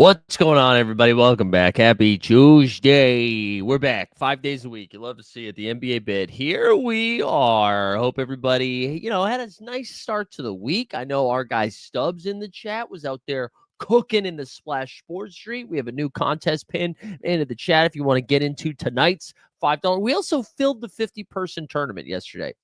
What's going on, everybody? Welcome back. Happy Tuesday. We're back 5 days a week. You love to see it. The NBA bit. Here we are. Hope everybody, had a nice start to the week. I know our guy Stubbs in the chat was out there cooking in the Splash Sports Street. We have a new contest pin into the chat if you want to get into tonight's $5. We also filled the 50-person tournament yesterday.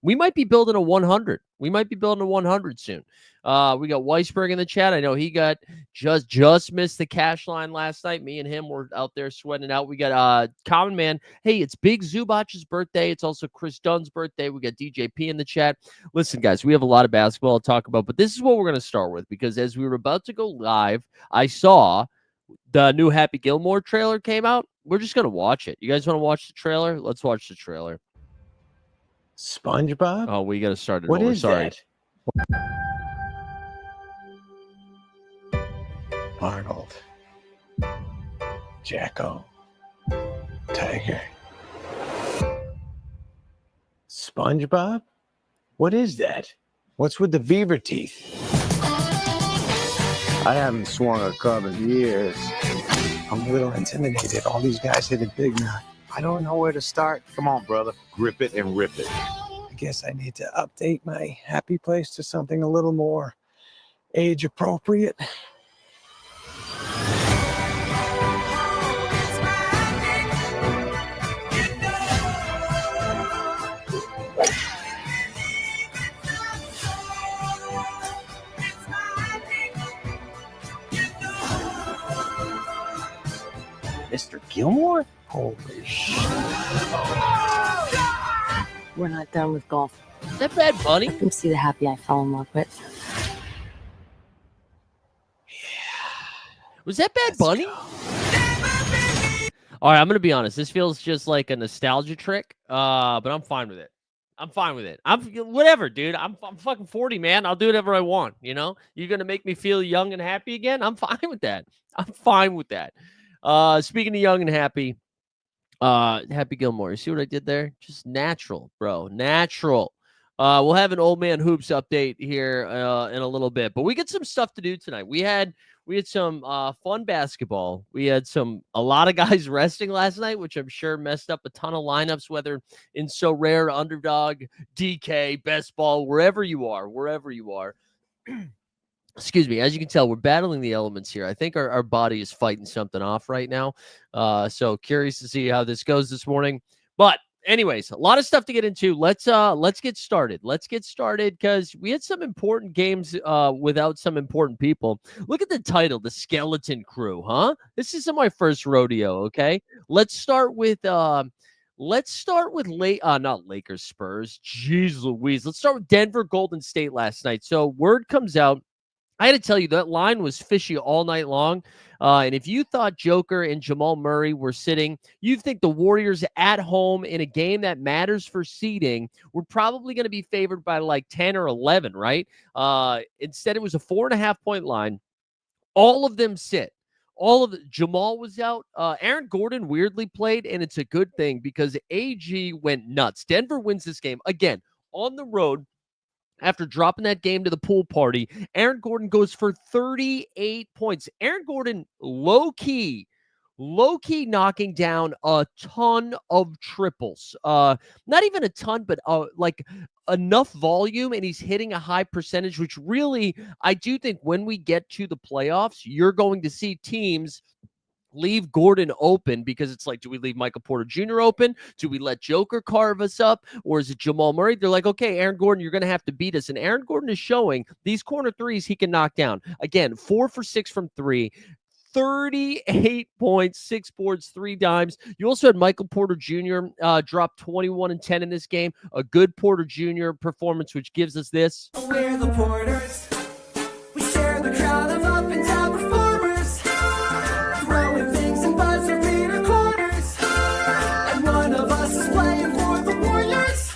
We might be building a 100. We might be building a 100 soon. We got Weisberg in the chat. I know he got just missed the cash line last night. Me and him were out there sweating it out. We got Common Man. Hey, it's Big Zubac's birthday. It's also Chris Dunn's birthday. We got DJP in the chat. Listen, guys, we have a lot of basketball to talk about, but this is what we're going to start with because as we were about to go live, I saw the new Happy Gilmore trailer came out. We're just going to watch it. You guys want to watch the trailer? Let's watch the trailer. SpongeBob? Oh, we got to start it What over. is Sorry. that? Arnold, Jacko, Tiger, SpongeBob? What is that? What's with the beaver teeth? I haven't swung a club in years. I'm a little intimidated. All these guys hit it big now. I don't know where to start. Come on, brother. Grip it and rip it. I guess I need to update my happy place to something a little more age appropriate. Mr. Gilmore? Holy shit. We're not done with golf. Is that Bad Bunny? Let them see the happy I fell in love with. Was that Bad Bunny? All right, I'm going to be honest. This feels just like a nostalgia trick, but I'm fine with it. I'm fine with it. Whatever, dude. I'm fucking 40, man. I'll do whatever I want, You're going to make me feel young and happy again? I'm fine with that. I'm fine with that. Speaking of young and happy, Happy Gilmore. You see what I did there? Just natural, bro. Natural. We'll have an Old Man Hoops update here in a little bit, but we got some stuff to do tonight. We had some fun basketball. We had a lot of guys resting last night, which I'm sure messed up a ton of lineups, whether in SORARE, Underdog, DK, Best Ball, wherever you are. Excuse me. As you can tell, we're battling the elements here. I think our body is fighting something off right now. So curious to see how this goes this morning. But anyways, a lot of stuff to get into. Let's get started. Let's get started because we had some important games without some important people. Look at the title, The Skeleton Crew, huh? This isn't my first rodeo, okay? Let's start with not Lakers Spurs. Jeez Louise. Let's start with Denver Golden State last night. So word comes out. I had to tell you, that line was fishy all night long. And if you thought Joker and Jamal Murray were sitting, you think the Warriors at home in a game that matters for seeding were probably going to be favored by like 10 or 11, right? Instead, it was a 4.5-point line. All of them sit. Jamal was out. Aaron Gordon weirdly played, and it's a good thing because AG went nuts. Denver wins this game. Again, on the road. After dropping that game to the pool party, Aaron Gordon goes for 38 points. Aaron Gordon, low-key knocking down a ton of triples. Not even a ton, but like enough volume, and he's hitting a high percentage, which really, I do think when we get to the playoffs, you're going to see teams leave Gordon open because it's like, do we leave Michael Porter Jr. open? Do we let Joker carve us up? Or is it Jamal Murray? They're like, okay, Aaron Gordon, you're going to have to beat us. And Aaron Gordon is showing these corner threes he can knock down. Again, 4 for 6 from 3. 38 points, 6 boards, 3 dimes. You also had Michael Porter Jr. Drop 21 and 10 in this game. A good Porter Jr. performance, which gives us this. We're the Porters. We share the crowd of up and down performers. Throwing things and buzzer beater corners. And one of us is playing for the Warriors.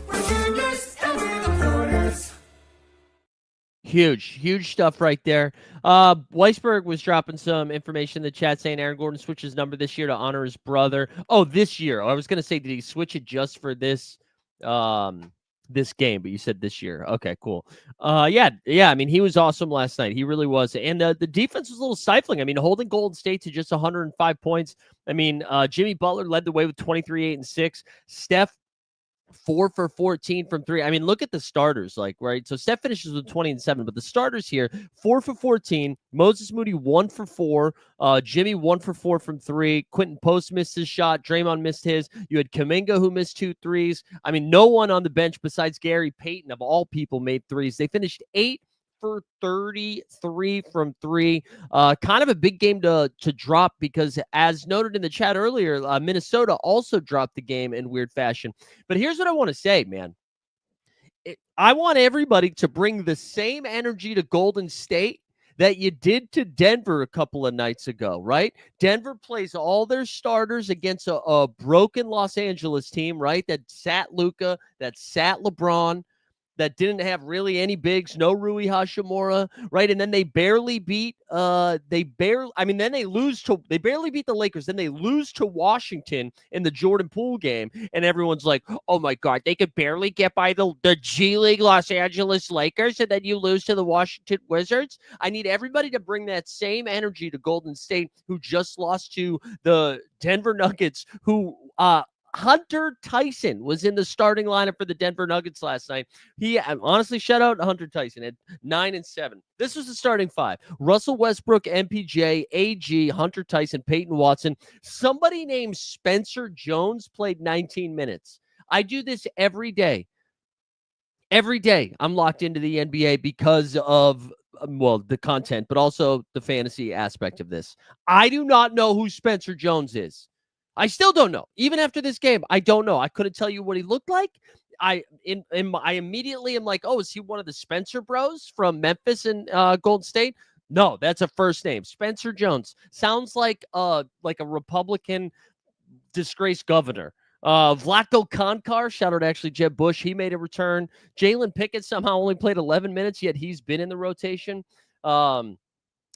We're juniors and we're the Porters. Huge stuff right there. Weisberg was dropping some information in the chat saying Aaron Gordon switched his number this year to honor his brother. Oh, this year. I was going to say, did he switch it just for this This game, but you said this year. Okay, cool. Yeah. I mean, he was awesome last night. He really was. And the defense was a little stifling. I mean, holding Golden State to just 105 points. I mean, Jimmy Butler led the way with 23, 8, and 6. Steph 4 for 14 from 3. I mean, look at the starters, like, right? So Steph finishes with 20 and 7, but the starters here, 4 for 14. Moses Moody 1 for 4. Jimmy 1 for 4 from 3. Quentin Post missed his shot. Draymond missed his. You had Kuminga who missed 2 threes. I mean, no one on the bench besides Gary Payton of all people made threes. They finished 8 for 33 from 3. Kind of a big game to drop because, as noted in the chat earlier, Minnesota also dropped the game in weird fashion. But here's what I want to say, man. I want everybody to bring the same energy to Golden State that you did to Denver a couple of nights ago, right? Denver plays all their starters against a broken Los Angeles team, right? That sat Luka, that sat LeBron, that didn't have really any bigs, no Rui Hashimura, right? And then they barely beat they barely beat the Lakers, then they lose to Washington in the Jordan Poole game, and everyone's like, oh my God, they could barely get by the G League Los Angeles Lakers, and then you lose to the Washington Wizards. I need everybody to bring that same energy to Golden State, who just lost to the Denver Nuggets, who Hunter Tyson was in the starting lineup for the Denver Nuggets last night. He honestly, shout out Hunter Tyson at 9 and 7. This was the starting 5. Russell Westbrook, MPJ, AG, Hunter Tyson, Peyton Watson. Somebody named Spencer Jones played 19 minutes. I do this every day. Every day I'm locked into the NBA because of, the content, but also the fantasy aspect of this. I do not know who Spencer Jones is. I still don't know. Even after this game, I don't know. I couldn't tell you what he looked like. I immediately am like, oh, is he one of the Spencer bros from Memphis and Golden State? No, that's a first name. Spencer Jones. Sounds like a Republican disgraced governor. Vlatko Konkar, shout out actually Jeb Bush. He made a return. Jalen Pickett somehow only played 11 minutes, yet he's been in the rotation.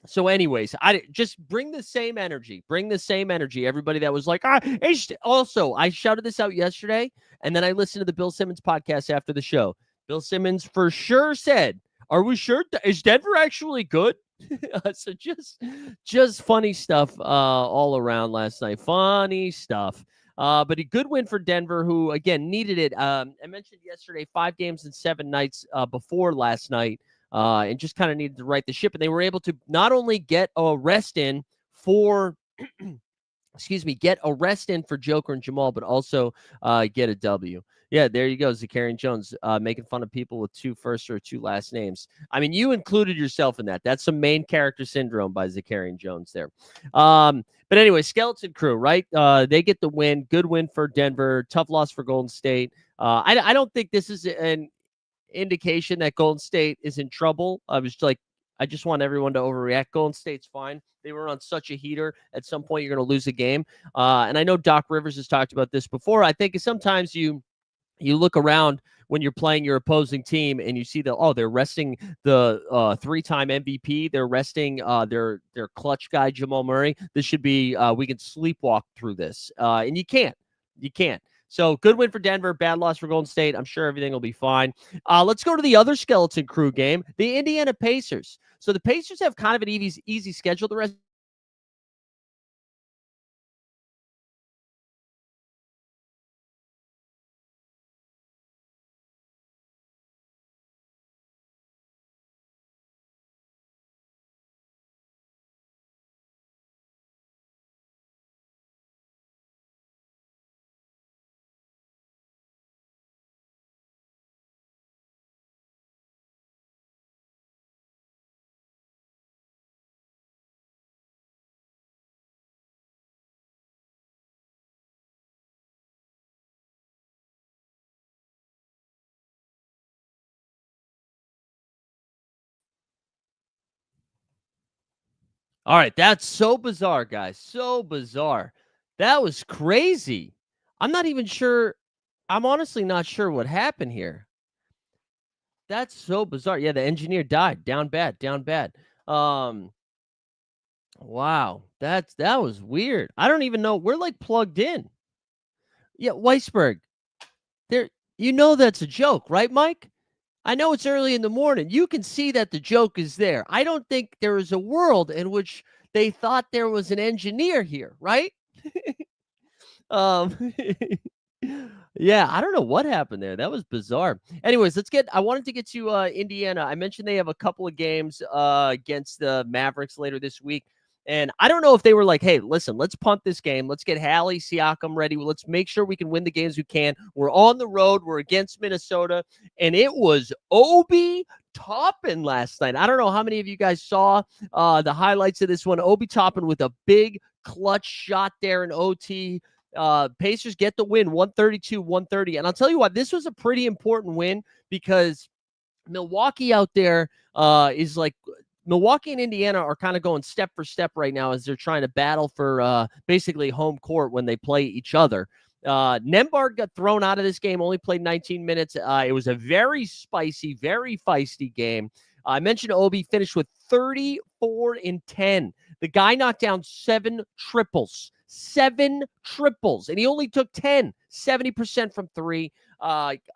So anyways, I just bring the same energy. Bring the same energy. Everybody that was like, also, I shouted this out yesterday, and then I listened to the Bill Simmons podcast after the show. Bill Simmons for sure said, are we sure? Is Denver actually good? So just funny stuff all around last night. Funny stuff. But a good win for Denver, who, again, needed it. I mentioned yesterday 5 games in 7 nights before last night. And just kind of needed to right the ship. And they were able to not only get a rest in for, get a rest in for Joker and Jamal, but also get a W. Yeah, there you go, Zakarian Jones, making fun of people with 2 first or 2 last names. I mean, you included yourself in that. That's some main character syndrome by Zakarian Jones there. But anyway, Skeleton Crew, right? They get the win. Good win for Denver. Tough loss for Golden State. I don't think this is an indication that Golden State is in trouble. I just want everyone to overreact. Golden State's fine. They were on such a heater. At some point, you're going to lose a game. And I know Doc Rivers has talked about this before. I think sometimes you look around when you're playing your opposing team and you see they're resting the 3-time MVP. They're resting their clutch guy, Jamal Murray. This should be, we can sleepwalk through this. And you can't. You can't. So good win for Denver, bad loss for Golden State. I'm sure everything will be fine. Let's go to the other Skeleton Crew game, the Indiana Pacers. So the Pacers have kind of an easy schedule the rest. All right, that's so bizarre, guys. So bizarre. That was crazy. I'm not even sure. I'm honestly not sure what happened here. That's so bizarre. Yeah, the engineer died. Down bad. Wow. That was weird. I don't even know. We're like plugged in. Yeah, Weisberg. You know that's a joke, right, Mike? I know it's early in the morning. You can see that the joke is there. I don't think there is a world in which they thought there was an engineer here, right? Um, yeah, I don't know what happened there. That was bizarre. Anyways, I wanted to get to Indiana. I mentioned they have a couple of games against the Mavericks later this week. And I don't know if they were like, hey, listen, let's punt this game. Let's get Hallie Siakam ready. Let's make sure we can win the games we can. We're on the road. We're against Minnesota. And it was Obi Toppin last night. I don't know how many of you guys saw the highlights of this one. Obi Toppin with a big clutch shot there in OT. Pacers get the win, 132-130. And I'll tell you what, this was a pretty important win because Milwaukee out there is like Milwaukee and Indiana are kind of going step for step right now as they're trying to battle for basically home court when they play each other. Nembhard got thrown out of this game, only played 19 minutes. It was a very spicy, very feisty game. I mentioned Obi finished with 34 and 10. The guy knocked down 7 triples, and he only took 10, 70% from 3.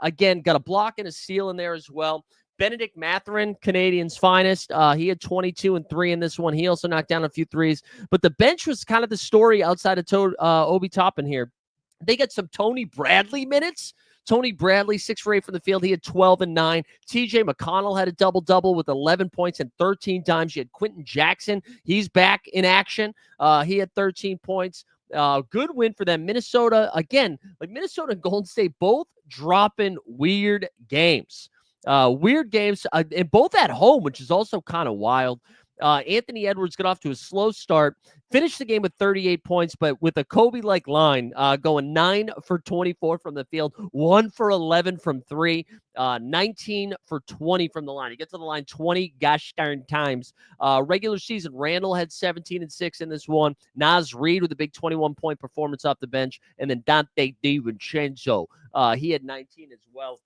Again, got a block and a steal in there as well. Benedict Mathurin, Canadians' finest. He had 22 and 3 in this one. He also knocked down a few threes. But the bench was kind of the story outside of Obi Toppin here. They got some Tony Bradley minutes. Tony Bradley, 6 for 8 from the field. He had 12 and 9. TJ McConnell had a double-double with 11 points and 13 dimes. You had Quentin Jackson. He's back in action. He had 13 points. Good win for them. Minnesota, again, like Minnesota and Golden State, both dropping weird games. And both at home, which is also kind of wild. Anthony Edwards got off to a slow start, finished the game with 38 points, but with a Kobe-like line, going 9 for 24 from the field, 1 for 11 from 3, 19 for 20 from the line. He gets to the line 20 gosh darn times. Regular season, Randall had 17 and 6 in this one. Naz Reid with a big 21-point performance off the bench, and then Dante DiVincenzo, he had 19 as well.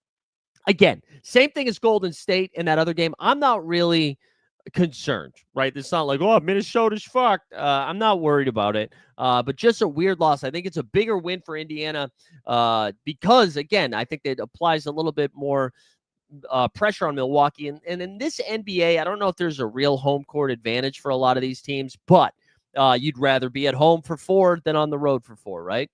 Again, same thing as Golden State in that other game. I'm not really concerned, right? It's not like, oh, Minnesota's fucked. I'm not worried about it. But just a weird loss. I think it's a bigger win for Indiana because, again, I think it applies a little bit more pressure on Milwaukee. And in this NBA, I don't know if there's a real home court advantage for a lot of these teams, but you'd rather be at home for 4 than on the road for 4, right?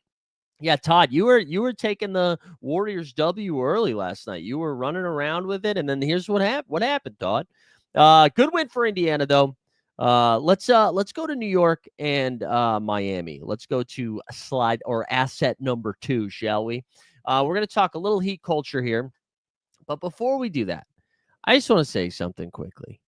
Yeah, Todd, you were taking the Warriors W early last night. You were running around with it, and then here's what happened. What happened, Todd? Good win for Indiana, though. Let's go to New York and Miami. Let's go to slide or asset number 2, shall we? We're going to talk a little Heat culture here, but before we do that, I just want to say something quickly.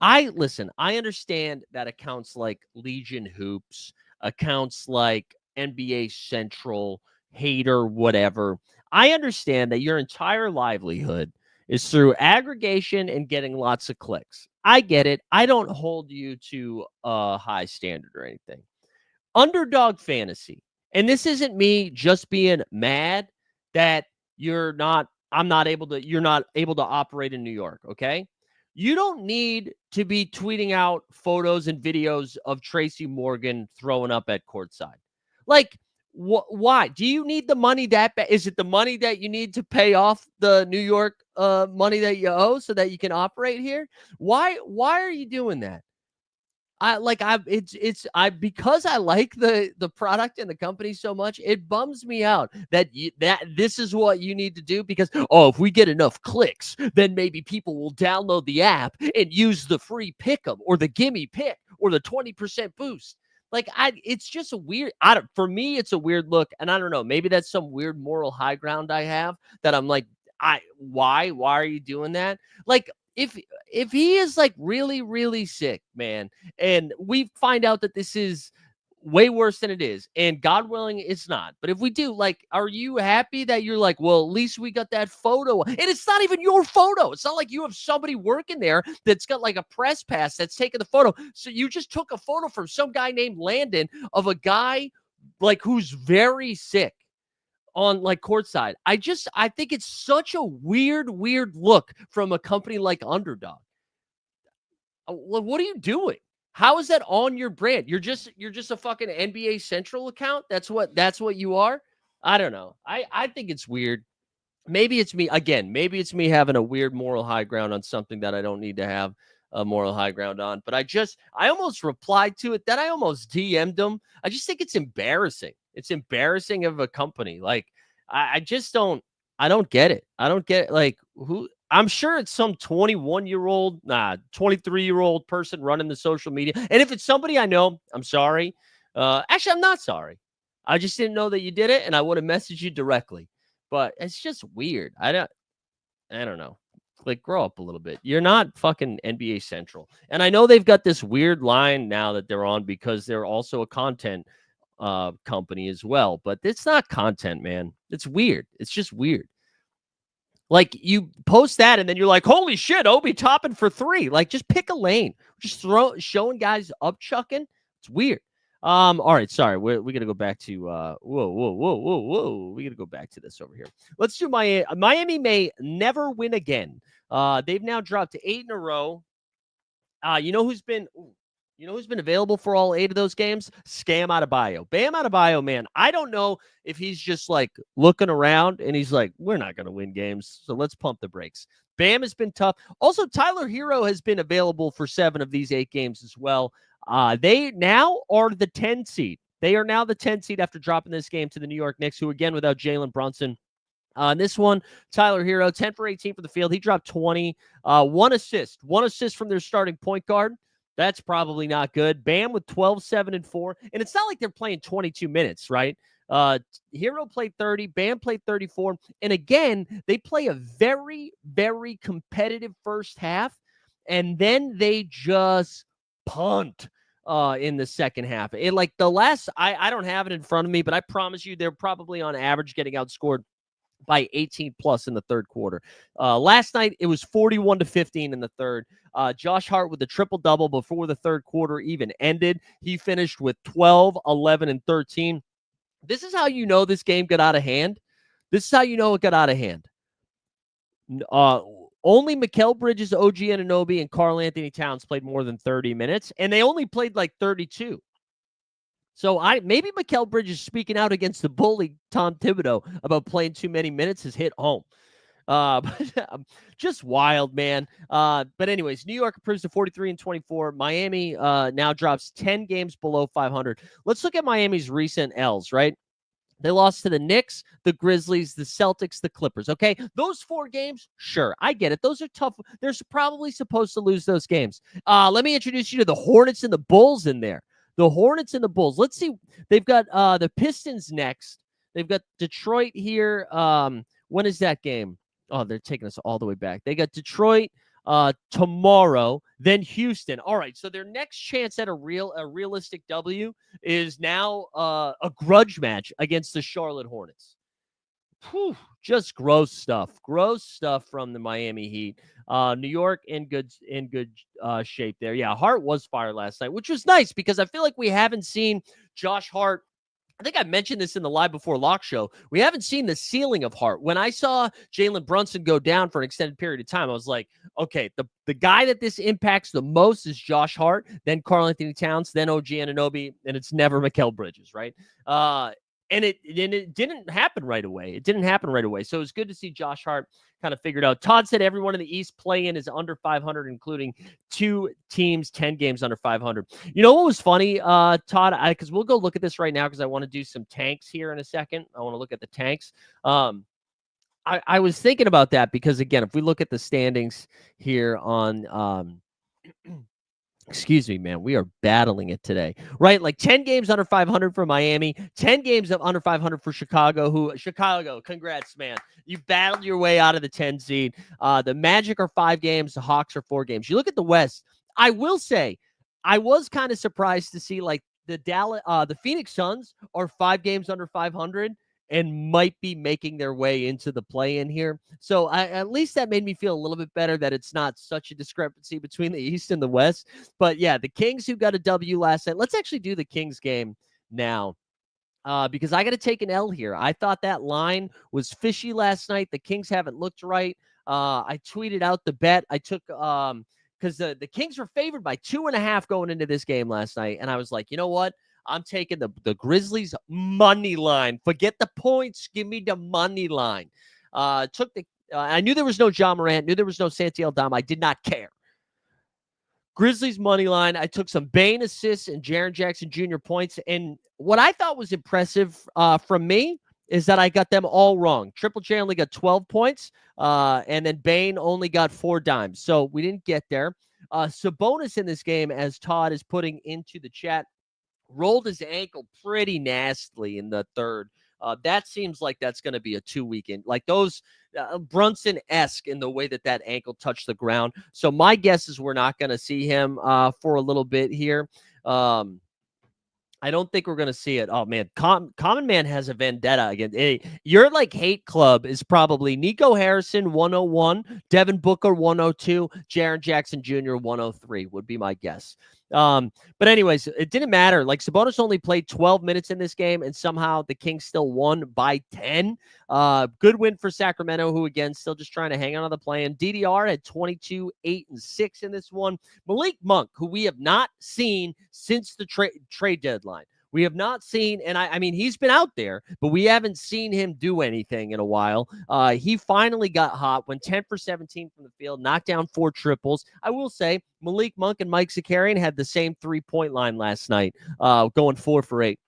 I understand that accounts like Legion Hoops, accounts like NBA Central, Hater, whatever. I understand that your entire livelihood is through aggregation and getting lots of clicks. I get it. I don't hold you to a high standard or anything. Underdog fantasy. And this isn't me just being mad that you're not able to operate in New York, okay? You don't need to be tweeting out photos and videos of Tracy Morgan throwing up at courtside. Like, why? Do you need the money that bad? Is it the money that you need to pay off the New York money that you owe so that you can operate here? Why are you doing that? Because I like the product and the company so much, it bums me out that this is what you need to do because, if we get enough clicks, then maybe people will download the app and use the free pick 'em or the gimme pick or the 20% boost. It's just for me, it's a weird look. And I don't know, maybe that's some weird moral high ground I have that I'm like, why are you doing that? Like, if he is like really, really sick, man, and we find out that this is way worse than it is, and God willing, it's not. But if we do, like, are you happy that you're like, well, at least we got that photo? And it's not even your photo. It's not like you have somebody working there that's got like a press pass that's taking the photo. So you just took a photo from some guy named Landon of a guy like who's very sick on like courtside. I think it's such a weird look from a company like Underdog. What are you doing? How is that on your brand? You're just a fucking NBA Central account. That's what you are. I don't know. I think it's weird. maybe it's me again. Maybe it's me having a weird moral high ground on something that I don't need to have a moral high ground on. But I almost replied to it. Then I almost DM'd them. I just think it's embarrassing. It's embarrassing of a company. Like I just don't. I don't get it. I don't get like who. I'm sure it's some 21-year-old, 23-year-old person running the social media. And if it's somebody I know, I'm sorry. Actually, I'm not sorry. I just didn't know that you did it, and I would have messaged you directly. But it's just weird. I don't know. Like, grow up a little bit. You're not fucking NBA Central. And I know they've got this weird line now that they're on because they're also a content company as well. But it's not content, man. It's weird. It's just weird. Like, you post that and then you're like, holy shit, Obi topping for 3. Like, just pick a lane. Just showing guys up chucking. It's weird. All right, sorry. We're gonna go back to whoa. We gotta go back to this over here. Let's do Miami may never win again. They've now dropped to 8 in a row. You know who's been available for all 8 of those games? Scam Adebayo. Bam Adebayo, man. I don't know if he's just like looking around and he's like, we're not gonna win games, so let's pump the brakes. Bam has been tough. Also, Tyler Hero has been available for 7 of these 8 games as well. They now are the 10 seed. They are now the 10 seed after dropping this game to the New York Knicks, who again without Jalen Brunson. This one, Tyler Hero, 10 for 18 for the field. He dropped 20, 1 assist from their starting point guard. That's probably not good. Bam with 12, 7, and 4. And it's not like they're playing 22 minutes, right? Hero played 30, Bam played 34. And again, they play a very, very competitive first half. And then they just punt in the second half. It like the last, I don't have it in front of me, but I promise you they're probably on average getting outscored by 18 plus in the third quarter. Last night it was 41-15 in the third. Josh Hart with a triple-double before the third quarter even ended. He finished with 12, 11, and 13. This is how you know this game got out of hand. This is how you know it got out of hand. Only Mikal Bridges, OG Anunoby, and Karl Anthony Towns played more than 30 minutes, and they only played like 32. So maybe Mikal Bridges speaking out against the bully Tom Thibodeau about playing too many minutes has hit home. But just wild, man. But anyways, New York improves to 43-24. Miami now drops 10 games below 500. Let's look at Miami's recent L's, right? They lost to the Knicks, the Grizzlies, the Celtics, the Clippers. Okay, those 4 games, sure, I get it. Those are tough. They're probably supposed to lose those games. Let me introduce you to the Hornets and the Bulls in there. The Hornets and the Bulls. Let's see. They've got the Pistons next. They've got Detroit here. When is that game? Oh, they're taking us all the way back. They got Detroit tomorrow, then Houston. All right, so their next chance at a realistic W is now a grudge match against the Charlotte Hornets. Whew, just gross stuff. Gross stuff from the Miami Heat. New York in good shape there. Yeah, Hart was fired last night, which was nice because I feel like we haven't seen Josh Hart. I think I mentioned this in the Live Before Lock show. We haven't seen the ceiling of Hart. When I saw Jalen Brunson go down for an extended period of time, I was like, okay, the guy that this impacts the most is Josh Hart, then Karl Anthony Towns, then OG Anunoby, and it's never Mikal Bridges, right? And it didn't happen right away. It didn't happen right away. So it was good to see Josh Hart kind of figured out. Todd said everyone in the East play-in is under 500, including 2 teams, 10 games under 500. You know what was funny, Todd? Because we'll go look at this right now because I want to do some tanks here in a second. I want to look at the tanks. I was thinking about that because, again, if we look at the standings here on excuse me, man. We are battling it today, right? Like 10 games under 500 for Miami, 10 games of under 500 for Chicago. Chicago, congrats, man. You battled your way out of the 10 seed. The Magic are 5 games. The Hawks are 4 games. You look at the West. I will say, I was kind of surprised to see like the Phoenix Suns are 5 games under 500 and might be making their way into the play-in here. So at least that made me feel a little bit better that it's not such a discrepancy between the East and the West. But yeah, the Kings who got a W last night. Let's actually do the Kings game now because I got to take an L here. I thought that line was fishy last night. The Kings haven't looked right. I tweeted out the bet. I took because the Kings were favored by 2.5 going into this game last night. And I was like, you know what? I'm taking the Grizzlies money line. Forget the points. Give me the money line. I knew there was no John Morant, knew there was no Santi Aldama. I did not care. Grizzlies money line. I took some Bane assists and Jaren Jackson Jr. points. And what I thought was impressive from me is that I got them all wrong. Triple J only got 12 points, and then Bane only got 4 dimes. So we didn't get there. Sabonis in this game, as Todd is putting into the chat, rolled his ankle pretty nastily in the third. That seems like that's going to be a 2-week. Like those Brunson-esque in the way that ankle touched the ground. So my guess is we're not going to see him for a little bit here. I don't think we're going to see it. Oh, man. Common Man has a vendetta against your hate club is probably Nico Harrison, 101, Devin Booker, 102, Jaren Jackson Jr., 103 would be my guess. But anyways, it didn't matter. Sabonis only played 12 minutes in this game, and somehow the Kings still won by 10. Good win for Sacramento, who, again, still just trying to hang on to the play-in. DDR had 22, 8, and 6 in this one. Malik Monk, who we have not seen since the trade deadline. We have not seen, and I mean, he's been out there, but we haven't seen him do anything in a while. He finally got hot, went 10 for 17 from the field, knocked down 4 triples. I will say Malik Monk and Mike Zakarian had the same 3-point line last night, going 4 for 8.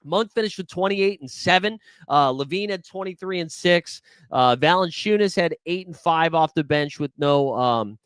Monk finished with 28 and 7. Levine had 23 and 6. Valanciunas had 8 and 5 off the bench with no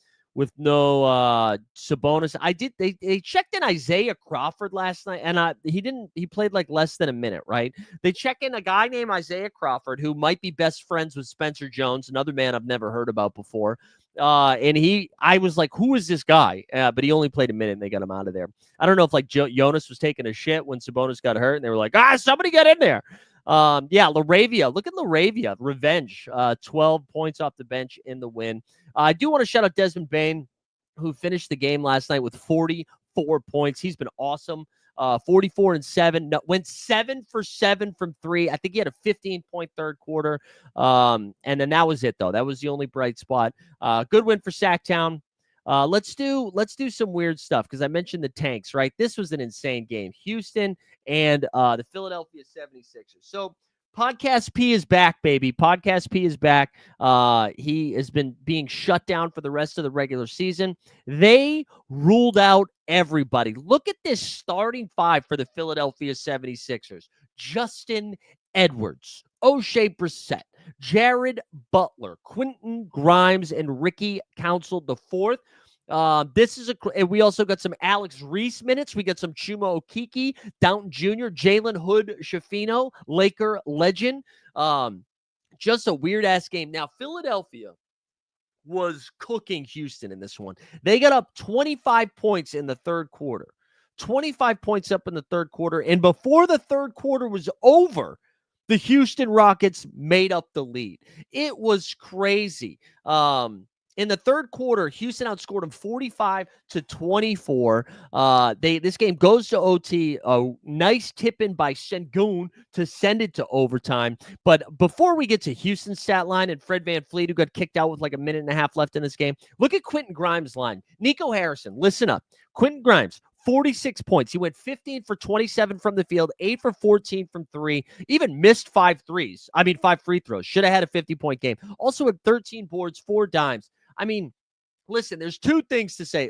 Sabonis. They checked in Isaiah Crawford last night, and he played less than a minute, right? They check in a guy named Isaiah Crawford, who might be best friends with Spencer Jones, another man I've never heard about before. And I was like, who is this guy? But he only played a minute and they got him out of there. I don't know if Jonas was taking a shit when Sabonis got hurt and they were like, somebody get in there. Laravia. Look at Laravia. Revenge. 12 points off the bench in the win. I do want to shout out Desmond Bane, who finished the game last night with 44 points. He's been awesome. 44 and 7. Went 7 for 7 from 3. I think he had a 15-point third quarter. And then that was it, though. That was the only bright spot. Good win for Sacktown. Let's do some weird stuff because I mentioned the Tanks, right? This was an insane game. Houston and the Philadelphia 76ers. So Podcast P is back, baby. Podcast P is back. He has been being shut down for the rest of the regular season. They ruled out everybody. Look at this starting 5 for the Philadelphia 76ers. Justin Edwards, O'Shea Brissett, Jared Butler, Quentin Grimes, and Ricky Council IV. We also got some Alex Reese minutes. We got some Chuma Okeke, Downton Jr., Jalen Hood Schifino, Laker legend. Just a weird-ass game. Now, Philadelphia was cooking Houston in this one. They got up 25 points in the third quarter. 25 points up in the third quarter. And before the third quarter was over, the Houston Rockets made up the lead. It was crazy. In the third quarter, Houston outscored them 45-24. This game goes to OT. A nice tip-in by Sengun to send it to overtime. But before we get to Houston's stat line and Fred VanVleet, who got kicked out with a minute and a half left in this game, look at Quentin Grimes' line. Nico Harrison, listen up. Quentin Grimes, 46 points. He went 15 for 27 from the field, 8 for 14 from 3, even missed 5 free throws. Should have had a 50-point game. Also had 13 boards, 4 dimes. I mean, listen, there's 2 things to say.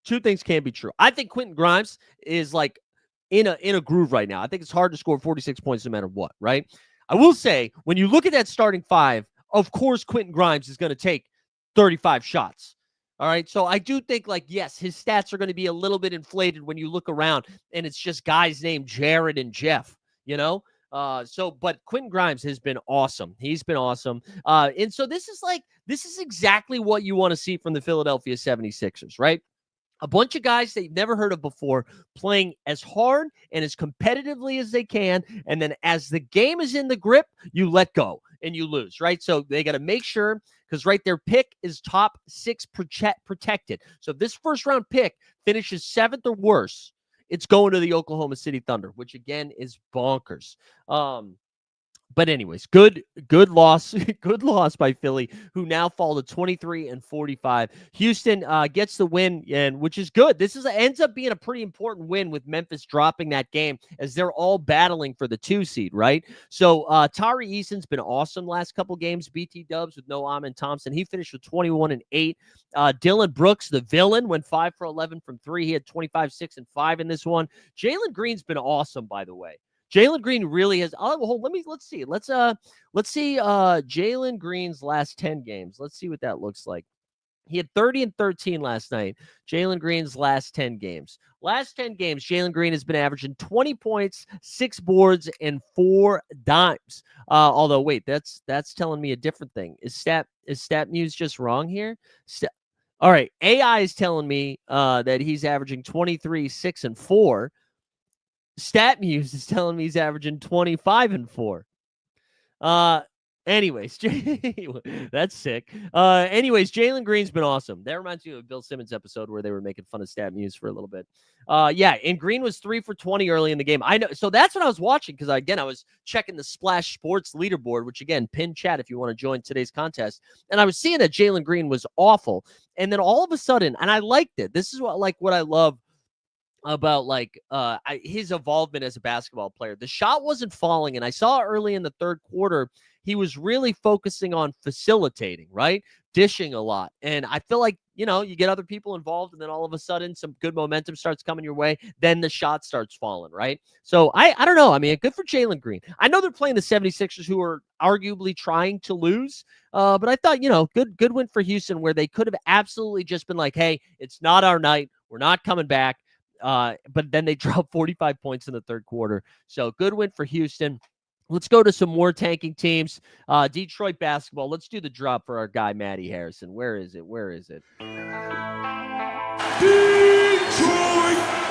2 things can be true. I think Quentin Grimes is in a groove right now. I think it's hard to score 46 points no matter what, right? I will say, when you look at that starting 5, of course, Quentin Grimes is going to take 35 shots. All right. So I do think yes, his stats are going to be a little bit inflated when you look around and it's just guys named Jared and Jeff, but Quentin Grimes has been awesome. He's been awesome. And so this is exactly what you want to see from the Philadelphia 76ers, right? A bunch of guys that you've never heard of before playing as hard and as competitively as they can. And then as the game is in the grip, you let go and you lose, right? So they got to make sure, because their pick is top 6 protected. So if this first round pick finishes 7th or worse, it's going to the Oklahoma City Thunder, which again is bonkers. But anyways, good loss, good loss by Philly, who now fall to 23-45. Houston gets the win, and which is good. This ends up being a pretty important win with Memphis dropping that game as they're all battling for the 2 seed, right? So Tari Eason's been awesome last couple games. BT Dubs with no Amin Thompson. He finished with 21 and 8. Dylan Brooks, the villain, went 5 for 11 from 3. He had 25, 6, and 5 in this one. Jalen Green's been awesome, by the way. Jalen Green really has. Oh, let's see. Let's see Jalen Green's last 10 games. Let's see what that looks like. He had 30 and 13 last night. Jalen Green's last 10 games. Last 10 games, Jalen Green has been averaging 20 points, 6 boards, and 4 dimes. Although, wait, that's telling me a different thing. Is StatMuse just wrong here? All right, AI is telling me that he's averaging 23, 6, and 4. StatMuse is telling me he's averaging 25 and 4. Anyways, that's sick. Anyways, Jalen Green's been awesome. That reminds me of a Bill Simmons episode where they were making fun of StatMuse for a little bit. Yeah, and Green was 3 for 20 early in the game. I know. So that's what I was watching because, again, I was checking the Splash Sports leaderboard, which, again, pin chat if you want to join today's contest. And I was seeing that Jalen Green was awful. And then all of a sudden, and I liked it. This is what I love about his involvement as a basketball player. The shot wasn't falling, and I saw early in the third quarter he was really focusing on facilitating, right? Dishing a lot. And I feel like, you get other people involved, and then all of a sudden some good momentum starts coming your way. Then the shot starts falling, right? So I don't know. I mean, good for Jalen Green. I know they're playing the 76ers, who are arguably trying to lose. But I thought, good win for Houston, where they could have absolutely just been like, hey, it's not our night. We're not coming back. But then they dropped 45 points in the third quarter. So good win for Houston. Let's go to some more tanking teams. Detroit basketball. Let's do the drop for our guy, Matty Harrison. Where is it? Detroit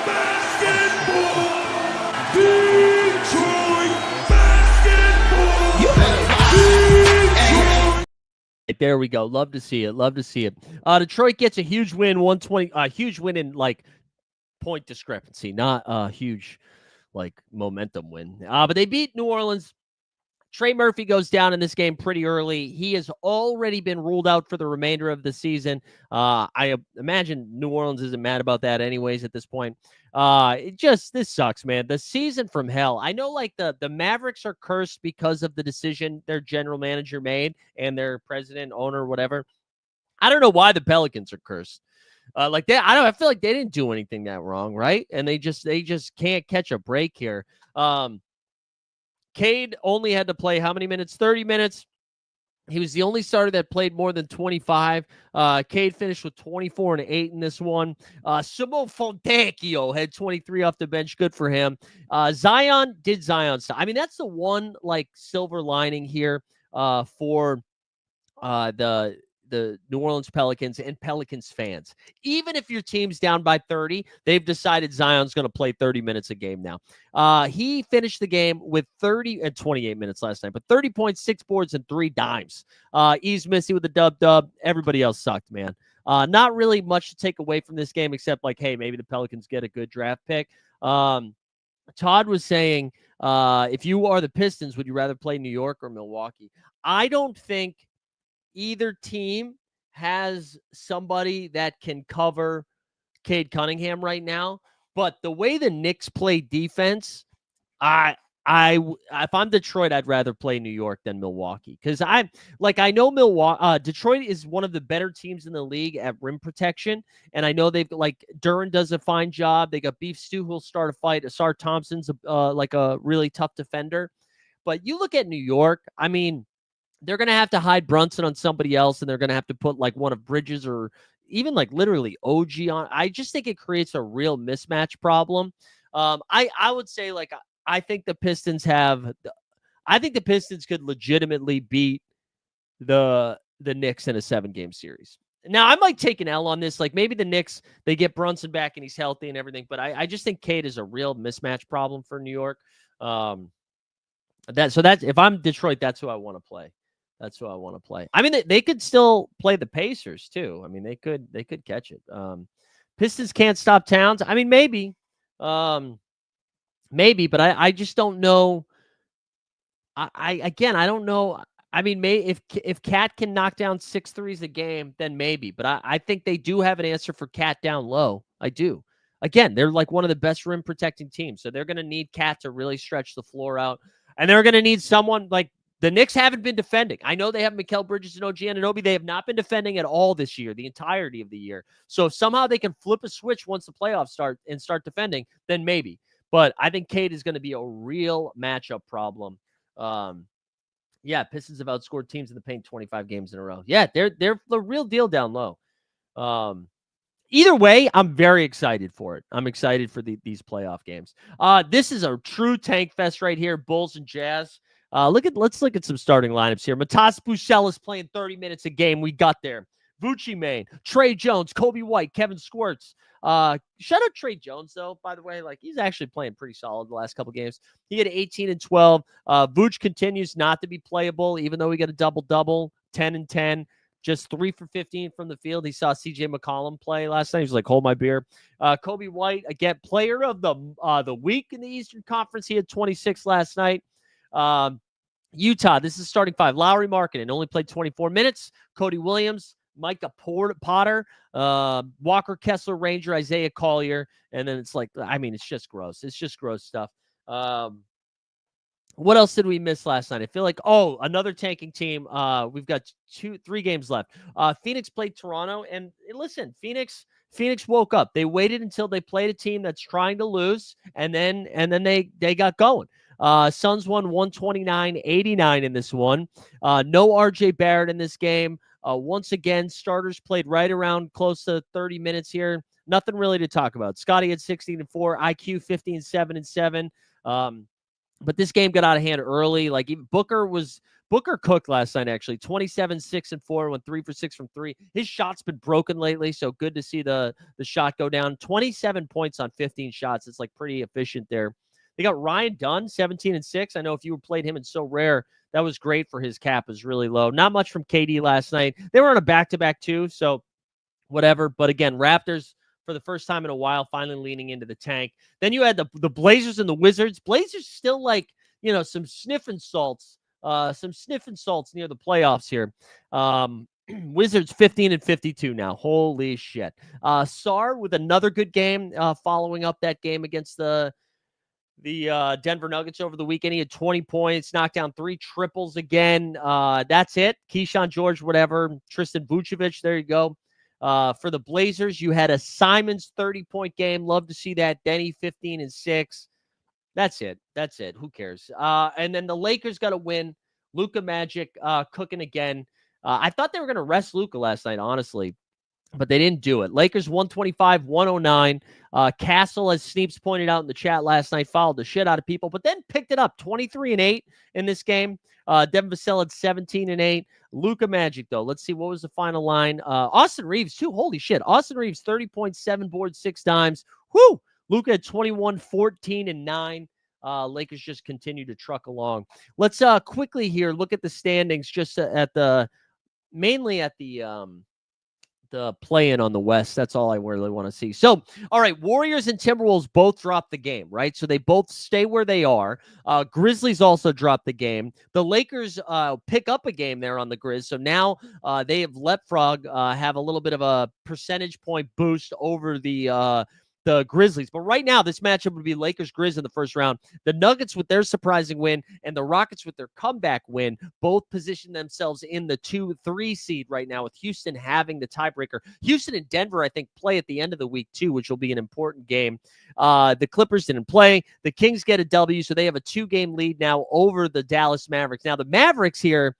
basketball! Detroit basketball! There we go. Love to see it. Detroit gets a huge win, 120. Huge win in point discrepancy, not a huge momentum win. But they beat New Orleans. Trey Murphy goes down in this game pretty early. He has already been ruled out for the remainder of the season. I imagine New Orleans isn't mad about that anyways at this point. This sucks, man. The season from hell. I know the Mavericks are cursed because of the decision their general manager made and their president, owner, whatever. I don't know why the Pelicans are cursed. I feel like they didn't do anything that wrong, right? And they just can't catch a break here. Cade only had to play how many minutes? 30 minutes. He was the only starter that played more than 25. Cade finished with 24 and 8 in this one. Simone Fontecchio had 23 off the bench. Good for him. Zion stuff. I mean, that's the one silver lining here for the New Orleans Pelicans and Pelicans fans. Even if your team's down by 30, they've decided Zion's going to play 30 minutes a game now. He finished the game with 30 and 28 minutes last night, but 30 points, 6 boards, and 3 dimes. Ease Missy with the dub. Everybody else sucked, man. Not really much to take away from this game except hey, maybe the Pelicans get a good draft pick. Todd was saying, if you are the Pistons, would you rather play New York or Milwaukee? I don't think either team has somebody that can cover Cade Cunningham right now, but the way the Knicks play defense, if I'm Detroit, I'd rather play New York than Milwaukee because I know Detroit is one of the better teams in the league at rim protection, and I know they've Duran does a fine job. They got Beef Stew who'll start a fight. Asar Thompson's a really tough defender, but you look at New York. I mean, they're going to have to hide Brunson on somebody else, and they're going to have to put one of Bridges or even literally OG on. I just think it creates a real mismatch problem. I would say I think the Pistons could legitimately beat the Knicks in a 7-game series. Now, I might take an L on this. Maybe the Knicks, they get Brunson back and he's healthy and everything, but I just think Cade is a real mismatch problem for New York. That's if I'm Detroit, that's who I want to play. I mean, they could still play the Pacers too. I mean, they could catch it. Pistons can't stop Towns. I mean, maybe, but I just don't know. I don't know. I mean, if Cat can knock down 6 threes a game, then maybe. But I think they do have an answer for Cat down low. I do. Again, they're like one of the best rim protecting teams, so they're going to need Cat to really stretch the floor out, and they're going to need someone like the Knicks haven't been defending. I know they have Mikal Bridges and OG Anunoby. They have not been defending at all this year, the entirety of the year. So if somehow they can flip a switch once the playoffs start and start defending, then maybe. But I think Cade is going to be a real matchup problem. Yeah, Pistons have outscored teams in the paint 25 games in a row. Yeah, they're the real deal down low. Either way, I'm very excited for it. I'm excited for these playoff games. This is a true tank fest right here, Bulls and Jazz. Let's look at some starting lineups here. Matas Buchel is playing 30 minutes a game. We got there. Vucci Main, Trey Jones, Kobe White, Kevin Squirts. Shout out Trey Jones, though, by the way. Like, he's actually playing pretty solid the last couple games. He had 18 and 12. Vooch continues not to be playable, even though he got a double-double, 10 and 10. Just 3 for 15 from the field. He saw CJ McCollum play last night. He was like, hold my beer. Kobe White, again, player of the week in the Eastern Conference. He had 26 last night. Utah, this is starting 5. Lowry Markkanen only played 24 minutes. Cody Williams, Micah Potter, Walker Kessler, Ranger, Isaiah Collier. And then it's like, I mean, it's just gross. It's just gross stuff. What else did we miss last night? I feel like, another tanking team. We've got 3 games left. Phoenix played Toronto, and listen, Phoenix woke up. They waited until they played a team that's trying to lose, and then they got going. Suns won 129-89 in this one. No RJ Barrett in this game. Once again, starters played right around close to 30 minutes here. Nothing really to talk about. Scotty had 16 and 4, IQ 15, 7 and 7. But this game got out of hand early. Like, even Booker cooked last night, actually. 27, 6 and 4, went 3 for 6 from 3. His shot's been broken lately, so good to see the shot go down. 27 points on 15 shots. It's like pretty efficient there. They got Ryan Dunn, 17 and 6. I know if you played him in SORARE, that was great for his cap. Is really low. Not much from KD last night. They were on a back-to-back too, so whatever. But again, Raptors, for the first time in a while, finally leaning into the tank. Then you had the Blazers and the Wizards. Blazers still like, some sniffing salts near the playoffs here. Wizards 15 and 52 now. Holy shit. Sar with another good game, following up that game against the Denver Nuggets over the weekend. He had 20 points, knocked down 3 triples again. That's it. Keyshawn George, whatever. Tristan Vucevic, there you go. For the Blazers, you had a Simons 30-point game. Love to see that. Denny 15 and 6. That's it. Who cares? And then the Lakers got a win. Luka Magic cooking again. I thought they were going to rest Luka last night, honestly, but they didn't do it. Lakers 125-109. Castle, as Sneeps pointed out in the chat last night, fouled the shit out of people, but then picked it up 23 and 8 in this game. Devin Vassell had 17 and 8. Luka Magic, though. Let's see. What was the final line? Austin Reeves, too. Holy shit. Austin Reeves, 30.7 boards, 6 dimes. Whoo! Luka had 21, 14, and 9. Lakers just continue to truck along. Let's quickly here look at the standings, just mainly at the play-in on the West. That's all I really want to see. So, all right, Warriors and Timberwolves both dropped the game, right? So they both stay where they are. Grizzlies also dropped the game. The Lakers pick up a game there on the Grizz. So now they have leapfrog, have a little bit of a percentage point boost over the Grizzlies. But right now, this matchup would be Lakers-Grizz in the first round. The Nuggets with their surprising win and the Rockets with their comeback win both position themselves in the 2-3 seed right now, with Houston having the tiebreaker. Houston and Denver, I think, play at the end of the week, too, which will be an important game. The Clippers didn't play. The Kings get a W, so they have a 2-game lead now over the Dallas Mavericks. Now, the Mavericks here,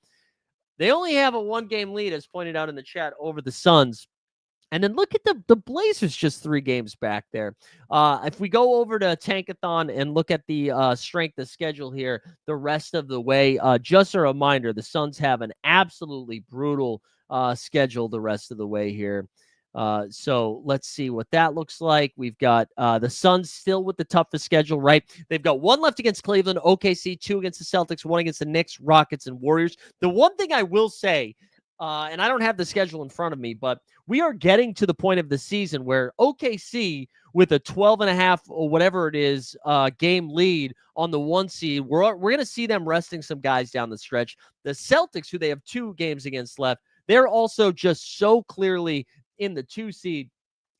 they only have a 1-game lead, as pointed out in the chat, over the Suns. And then look at the Blazers, just 3 games back there. If we go over to Tankathon and look at the strength of schedule here the rest of the way, just a reminder, the Suns have an absolutely brutal schedule the rest of the way here. So let's see what that looks like. We've got the Suns still with the toughest schedule, right? They've got 1 left against Cleveland, OKC, 2 against the Celtics, 1 against the Knicks, Rockets, and Warriors. The one thing I will say, and I don't have the schedule in front of me, but we are getting to the point of the season where OKC with a 12.5 or whatever it is game lead on the 1 seed, we're going to see them resting some guys down the stretch. The Celtics, who they have 2 games against left, they're also just so clearly in the 2 seed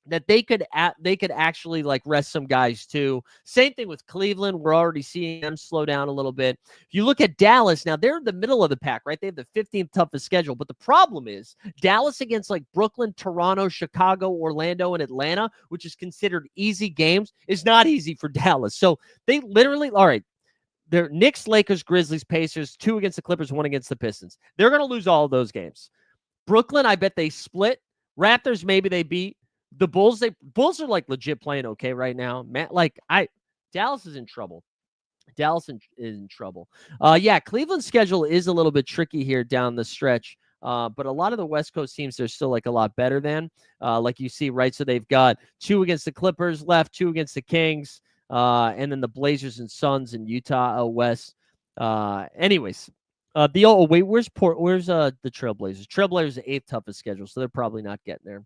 that they could actually like rest some guys too. Same thing with Cleveland. We're already seeing them slow down a little bit. If you look at Dallas, now they're in the middle of the pack, right? They have the 15th toughest schedule. But the problem is Dallas against like Brooklyn, Toronto, Chicago, Orlando, and Atlanta, which is considered easy games, is not easy for Dallas. So they literally, all right, they're Knicks, Lakers, Grizzlies, Pacers, 2 against the Clippers, 1 against the Pistons. They're going to lose all of those games. Brooklyn, I bet they split. Raptors, maybe they beat. The Bulls, Bulls are like legit playing okay right now. Dallas is in trouble. Dallas is in trouble. Yeah, Cleveland's schedule is a little bit tricky here down the stretch. But a lot of the West Coast teams they're still like a lot better than. Like you see, right? So they've got 2 against the Clippers left, 2 against the Kings, and then the Blazers and Suns in Utah West. Anyways. Where's the Trailblazers? Trailblazers the 8th toughest schedule, so they're probably not getting there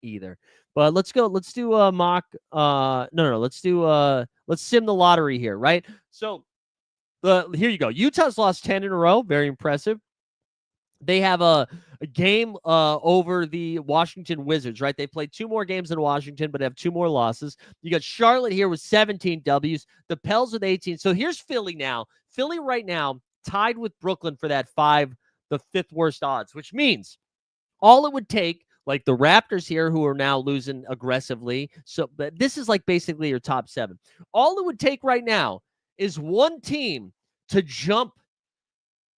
either. But let's do let's sim the lottery here, right? So here you go. Utah's lost 10 in a row, very impressive. They have a game over the Washington Wizards, right? They played 2 more games in Washington, but have 2 more losses. You got Charlotte here with 17 W's, the Pels with 18. So here's Philly now. Philly right now tied with Brooklyn for that the 5th worst odds, which means all it would take, like the Raptors here, who are now losing aggressively. So but this is like basically your top 7. All it would take right now is one team to jump.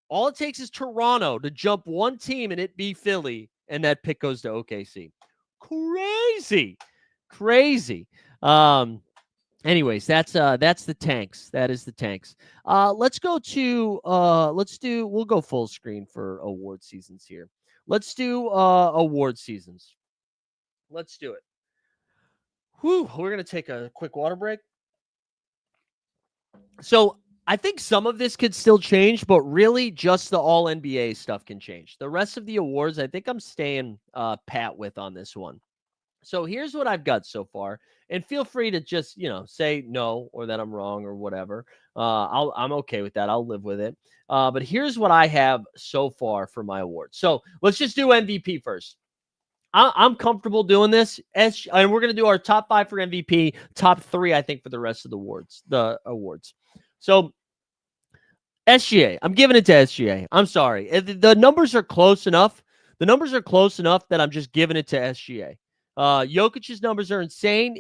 All it takes is Toronto to jump one team and it be Philly, and that pick goes to OKC. Crazy. Anyways, that's the tanks. That is the tanks. We'll go full screen for award seasons here. Let's do award seasons. Let's do it. We're going to take a quick water break. So I think some of this could still change, but really just the all NBA stuff can change. The rest of the awards, I think I'm staying pat with on this one. So here's what I've got so far, and feel free to just, say no or that I'm wrong or whatever. I'm okay with that. I'll live with it. But here's what I have so far for my awards. So let's just do MVP first. I'm comfortable doing this. And we're going to do our top 5 for MVP, top 3, I think, for the rest of the awards. So SGA, I'm giving it to SGA. I'm sorry. The numbers are close enough. The numbers are close enough that I'm just giving it to SGA. Jokic's numbers are insane.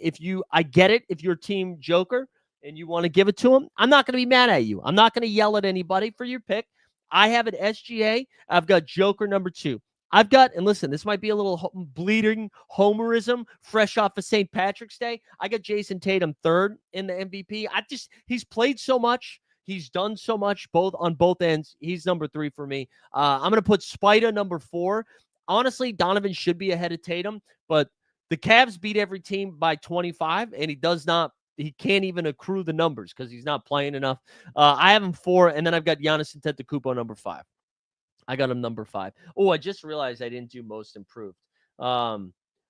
I get it. If you're Team Joker and you want to give it to him, I'm not going to be mad at you. I'm not going to yell at anybody for your pick. I have it SGA. I've got Joker number 2. And listen, this might be a little bleeding homerism fresh off of St. Patrick's Day. I got Jason Tatum 3rd in the MVP. He's played so much. He's done so much on both ends. He's number 3 for me. I'm going to put Spida number 4. Honestly, Donovan should be ahead of Tatum, but the Cavs beat every team by 25, and he can't even accrue the numbers because he's not playing enough. I have him 4, and then I've got Giannis Antetokounmpo number 5. I got him number 5. Oh, I just realized I didn't do most improved. I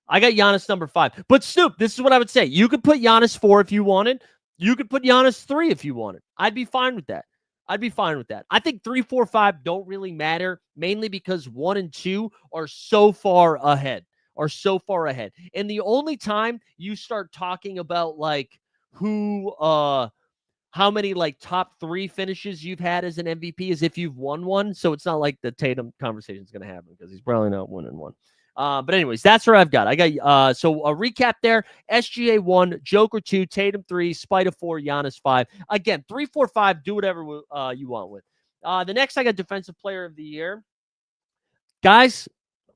got Giannis number 5. But Snoop, this is what I would say. You could put Giannis 4 if you wanted. You could put Giannis 3 if you wanted. I'd be fine with that. I think 3, 4, 5 don't really matter, mainly because 1 and 2 are so far ahead. And the only time you start talking about like how many like top 3 finishes you've had as an MVP is if you've won one. So it's not like the Tatum conversation is going to happen because he's probably not winning one. But anyways, that's where I've got. I got so a recap there: SGA 1, Joker 2, Tatum 3, Spida 4, Giannis 5. Again, 3, 4, 5. Do whatever you want with. The next, I got Defensive Player of the Year. Guys,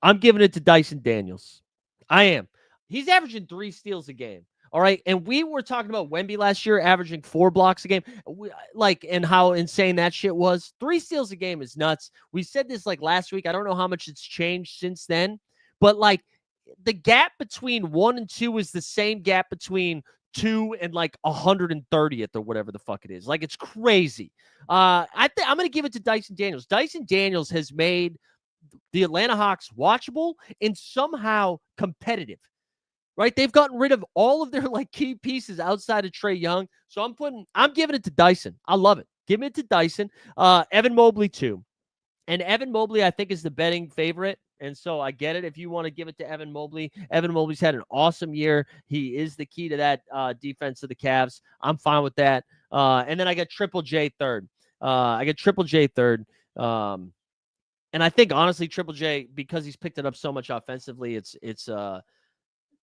I'm giving it to Dyson Daniels. I am. He's averaging 3 steals a game. All right. And we were talking about Wemby last year averaging 4 blocks a game. And how insane that shit was. 3 steals a game is nuts. We said this like last week. I don't know how much it's changed since then. But like the gap between 1 and 2 is the same gap between 2 and like 130th or whatever the fuck it is. Like it's crazy. I'm going to give it to Dyson Daniels. Dyson Daniels has made the Atlanta Hawks watchable and somehow competitive. Right? They've gotten rid of all of their like key pieces outside of Trae Young. So I'm giving it to Dyson. I love it. Give it to Dyson. Evan Mobley too. And Evan Mobley, I think, is the betting favorite. And so I get it if you want to give it to Evan Mobley. Evan Mobley's had an awesome year. He is the key to that defense of the Cavs. I'm fine with that. And then I got Triple J third. And I think, honestly, Triple J, because he's picked it up so much offensively,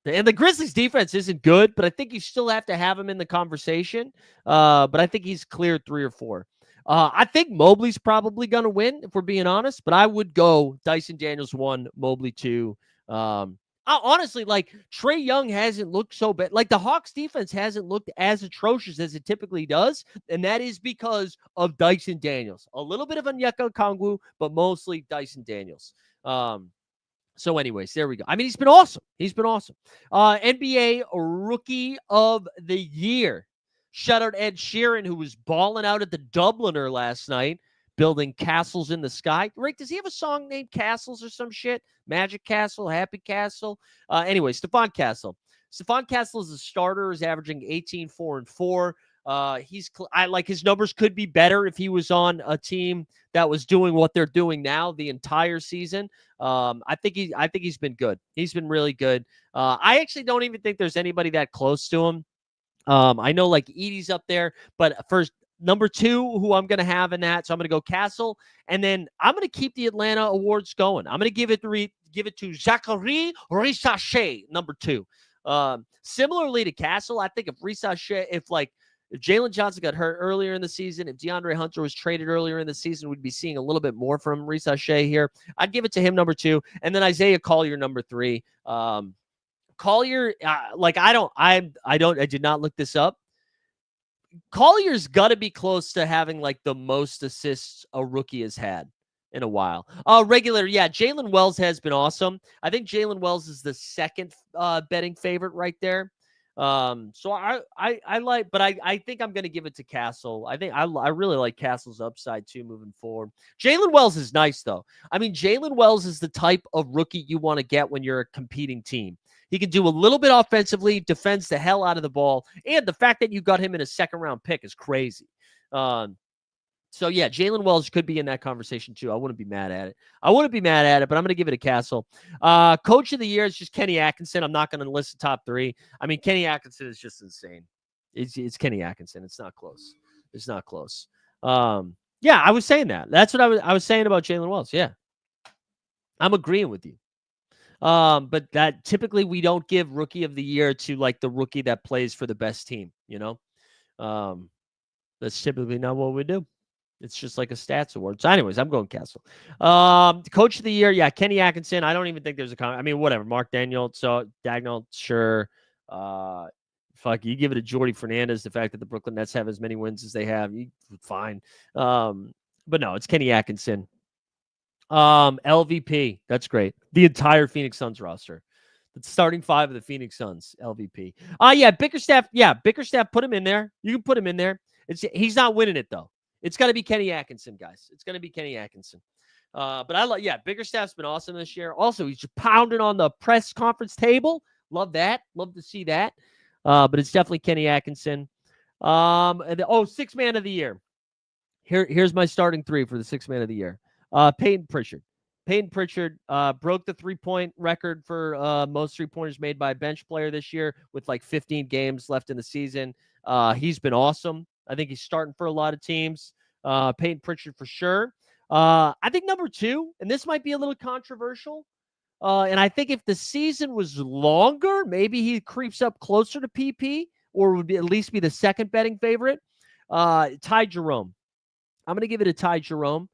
and the Grizzlies defense isn't good, but I think you still have to have him in the conversation. But I think he's cleared 3 or 4. I think Mobley's probably going to win, if we're being honest, but I would go Dyson Daniels 1, Mobley 2. Honestly, like, Trae Young hasn't looked so bad. Like, the Hawks defense hasn't looked as atrocious as it typically does, and that is because of Dyson Daniels. A little bit of Onyeka Okongwu, but mostly Dyson Daniels. So anyways, there we go. I mean, he's been awesome. NBA Rookie of the Year. Shout out Ed Sheeran, who was balling out at the Dubliner last night, building castles in the sky. Rick, does he have a song named Castles or some shit? Magic Castle, Happy Castle? Anyway, Stephon Castle. Stephon Castle is a starter, is averaging 18, 4, and 4. I like his numbers could be better if he was on a team that was doing what they're doing now the entire season. I think he's been good. He's been really good. I actually don't even think there's anybody that close to him. I know like Edie's up there, but first number 2, who I'm going to have in that. So I'm going to go Castle, and then I'm going to keep the Atlanta awards going. I'm going to give it to Zachary Risacher, number 2. Similarly to Castle, I think if Jalen Johnson got hurt earlier in the season, if DeAndre Hunter was traded earlier in the season, we'd be seeing a little bit more from Risacher here. I'd give it to him, number 2, and then Isaiah Collier, number 3. Collier, I did not look this up. Collier's got to be close to having like the most assists a rookie has had in a while. Regular, yeah, Jalen Wells has been awesome. I think Jalen Wells is the second betting favorite right there. So I like, but I think I'm going to give it to Castle. I think I really like Castle's upside too moving forward. Jalen Wells is nice though. I mean, Jalen Wells is the type of rookie you want to get when you're a competing team. He can do a little bit offensively, defends the hell out of the ball, and the fact that you got him in a second-round pick is crazy. So, yeah, Jalen Wells could be in that conversation, too. I wouldn't be mad at it. But I'm going to give it a Castle. Coach of the Year is just Kenny Atkinson. I'm not going to list the top 3. I mean, Kenny Atkinson is just insane. It's Kenny Atkinson. It's not close. Yeah, I was saying that. That's what I was saying about Jalen Wells. Yeah. I'm agreeing with you. But that typically we don't give Rookie of the Year to like the rookie that plays for the best team, you know? That's typically not what we do. It's just like a stats award. So anyways, I'm going Castle. Coach of the Year, yeah, Kenny Atkinson. I don't even think there's I mean, whatever. Mark Daniel, sure. Fuck, you give it to Jordy Fernandez, the fact that the Brooklyn Nets have as many wins as they have, fine. But no, it's Kenny Atkinson. LVP, that's great. The entire Phoenix Suns roster. The starting 5 of the Phoenix Suns, LVP. Yeah, Bickerstaff. Yeah, Bickerstaff, put him in there. You can put him in there. He's not winning it, though. It's got to be Kenny Atkinson, guys. It's going to be Kenny Atkinson. But Bickerstaff's been awesome this year. Also, he's just pounding on the press conference table. Love that. Love to see that. But it's definitely Kenny Atkinson. Sixth man of the year. Here's my starting 3 for the sixth man of the year. Peyton Pritchard. Peyton Pritchard broke the 3-point record for most 3-pointers made by a bench player this year with like 15 games left in the season. He's been awesome. I think he's starting for a lot of teams. Peyton Pritchard for sure. I think number 2, and this might be a little controversial, and I think if the season was longer, maybe he creeps up closer to PP or would at least be the second betting favorite. Ty Jerome. I'm going to give it to Ty Jerome.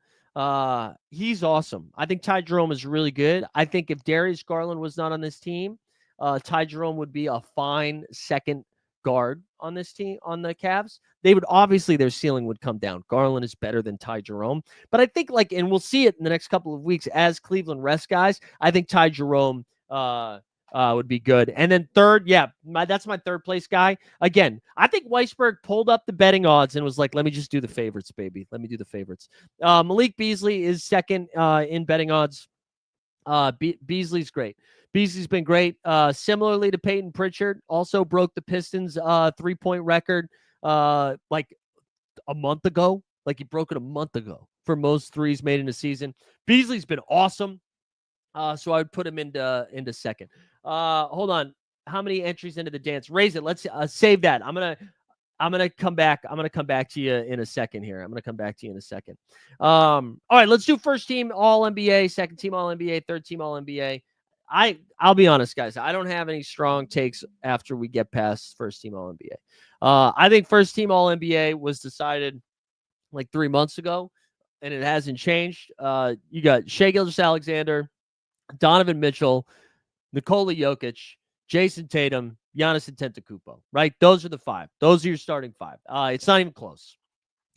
He's awesome. I think Ty Jerome is really good. I think if Darius Garland was not on this team, Ty Jerome would be a fine second guard on this team, on the Cavs. They would obviously, their ceiling would come down. Garland is better than Ty Jerome, but I think and we'll see it in the next couple of weeks as Cleveland rests guys. I think Ty Jerome, would be good. And then third, that's my third place guy. Again, I think Weisberg pulled up the betting odds and was like, let me just do the favorites, baby. Let me do the favorites. Malik Beasley is second in betting odds. Beasley's great. Beasley's been great. Similarly to Peyton Pritchard, also broke the Pistons 3-point record like a month ago. Like he broke it a month ago for most threes made in a season. Beasley's been awesome. So I would put him into second. Hold on. How many entries into the dance? Raise it. Let's save that. I'm gonna come back. I'm gonna come back to you in a second here. All right, let's do first team All NBA, second team All NBA, third team All NBA. I'll be honest, guys. I don't have any strong takes after we get past first team All NBA. I think first team All NBA was decided like 3 months ago, and it hasn't changed. You got Shai Gilgeous-Alexander, Donovan Mitchell, Nikola Jokic, Jason Tatum, Giannis Antetokounmpo, right? Those are the five. Those are your starting five. It's not even close.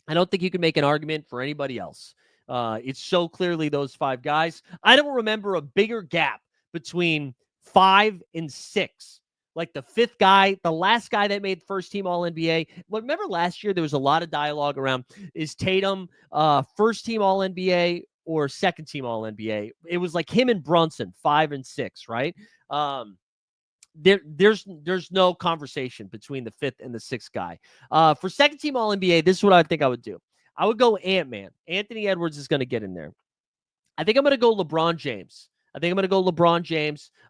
I don't think you can make an argument for anybody else. It's so clearly those five guys. I don't remember a bigger gap between 5 and 6. Like the fifth guy, the last guy that made first team All NBA. Remember last year, there was a lot of dialogue around, is Tatum first team All NBA or second team All NBA? It was like him and Brunson, 5 and 6, right? There's no conversation between the fifth and the sixth guy. For second team All NBA, this is what I think I would do. I would go Ant-Man. Anthony Edwards is going to get in there. I think I'm going to go LeBron James.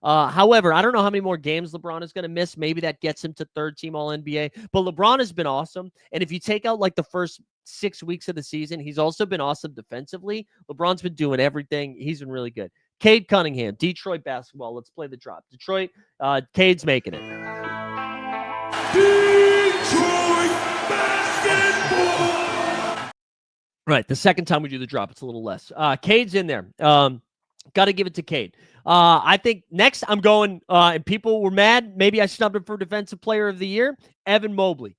However, I don't know how many more games LeBron is going to miss. Maybe that gets him to third team All NBA. But LeBron has been awesome. And if you take out like the first 6 weeks of the season, he's also been awesome defensively. LeBron's been doing everything. He's been really good. Cade Cunningham, Detroit basketball. Let's play the drop. Detroit, Cade's making it. Detroit basketball. Right, the second time we do the drop, it's a little less. Cade's in there. Got to give it to Cade. I think next I'm going, and people were mad. Maybe I snubbed him for Defensive Player of the Year. Evan Mobley,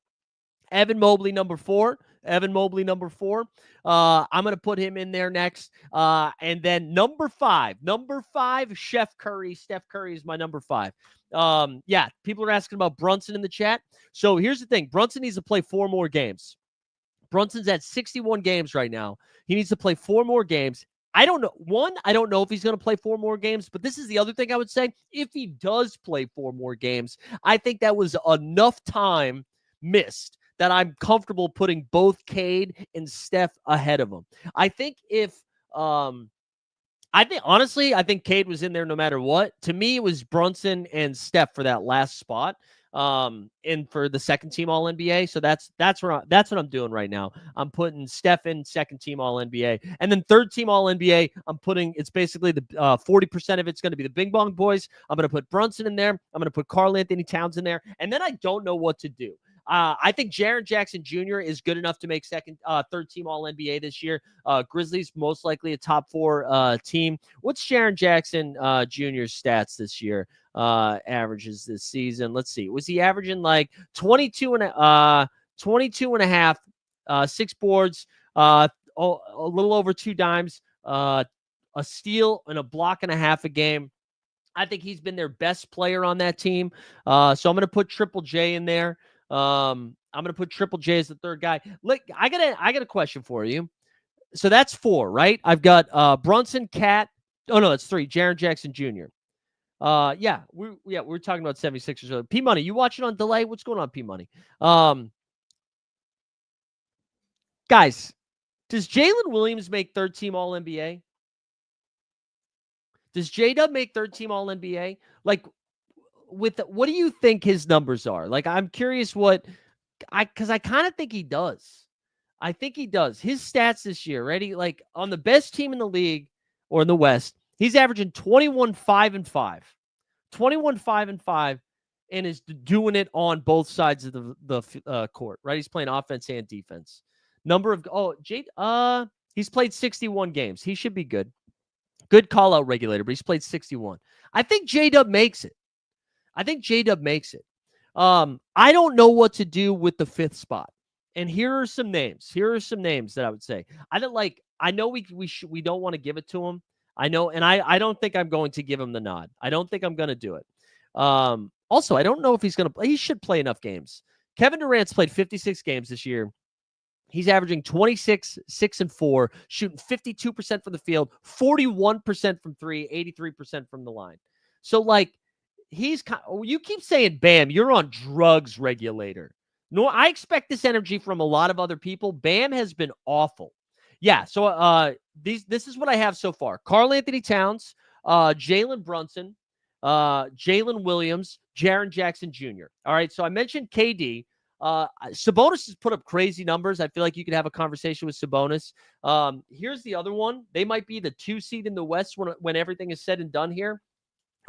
number 4. I'm going to put him in there next. And then number 5, Steph Curry. Steph Curry is my number 5. Yeah, people are asking about Brunson in the chat. So here's the thing. Brunson needs to play 4 more games. Brunson's at 61 games right now. He needs to play 4 more games. I don't know. One, I don't know if he's going to play 4 more games, but this is the other thing I would say. If he does play 4 more games, I think that was enough time missed that I'm comfortable putting both Cade and Steph ahead of him. I think honestly, I think Cade was in there no matter what. To me, it was Brunson and Steph for that last spot. And for the second team All NBA. So that's what I'm doing right now. I'm putting Steph in second team All NBA, and then third team All NBA. I'm putting, it's basically the 40% of it's going to be the Bing Bong Boys. I'm going to put Brunson in there. I'm going to put Karl Anthony Towns in there, and then I don't know what to do. I think Jaren Jackson Jr. is good enough to make third team All NBA this year. Grizzlies most likely a top 4 team. What's Jaren Jackson Jr.'s stats this year? Averages this season. Let's see. Was he averaging like 22 and a half, 6 boards, a little over 2 dimes, a steal and a block and a half a game? I think he's been their best player on that team. So I'm going to put Triple J in there. I'm going to put Triple J as the third guy. Look, I got a question for you. So that's 4, right? I've got Brunson, Cat. Oh no, that's 3. Jaren Jackson Jr. We're talking about 76ers earlier. P Money, you watching on delay? What's going on, P Money? Guys, does Jalen Williams make third team All NBA? Does J-Dub make third team All NBA? Like, what do you think his numbers are? Like, I'm curious because I kind of think he does. I think he does. His stats this year, ready? Like, on the best team in the league or in the West, he's averaging 21-5-5. 21-5-5, and is doing it on both sides of the court, right? He's playing offense and defense. He's played 61 games. He should be good. Good call-out regulator, but he's played 61. I think J-Dub makes it. I don't know what to do with the 5th spot. And here are some names. That I would say. I know we don't want to give it to him. I know, and I don't think I'm going to give him the nod. I don't think I'm going to do it. Also, I don't know if he's going to play. He should play enough games. Kevin Durant's played 56 games this year. He's averaging 26, 6, and 4, shooting 52% from the field, 41% from three, 83% from the line. So, like, you keep saying, Bam, you're on drugs, regulator. No, I expect this energy from a lot of other people. Bam has been awful. Yeah, so this is what I have so far. Karl Anthony Towns, Jalen Brunson, Jalen Williams, Jaren Jackson Jr. All right, so I mentioned KD. Sabonis has put up crazy numbers. I feel like you could have a conversation with Sabonis. Here's the other one. They might be the 2 seed in the West when everything is said and done here.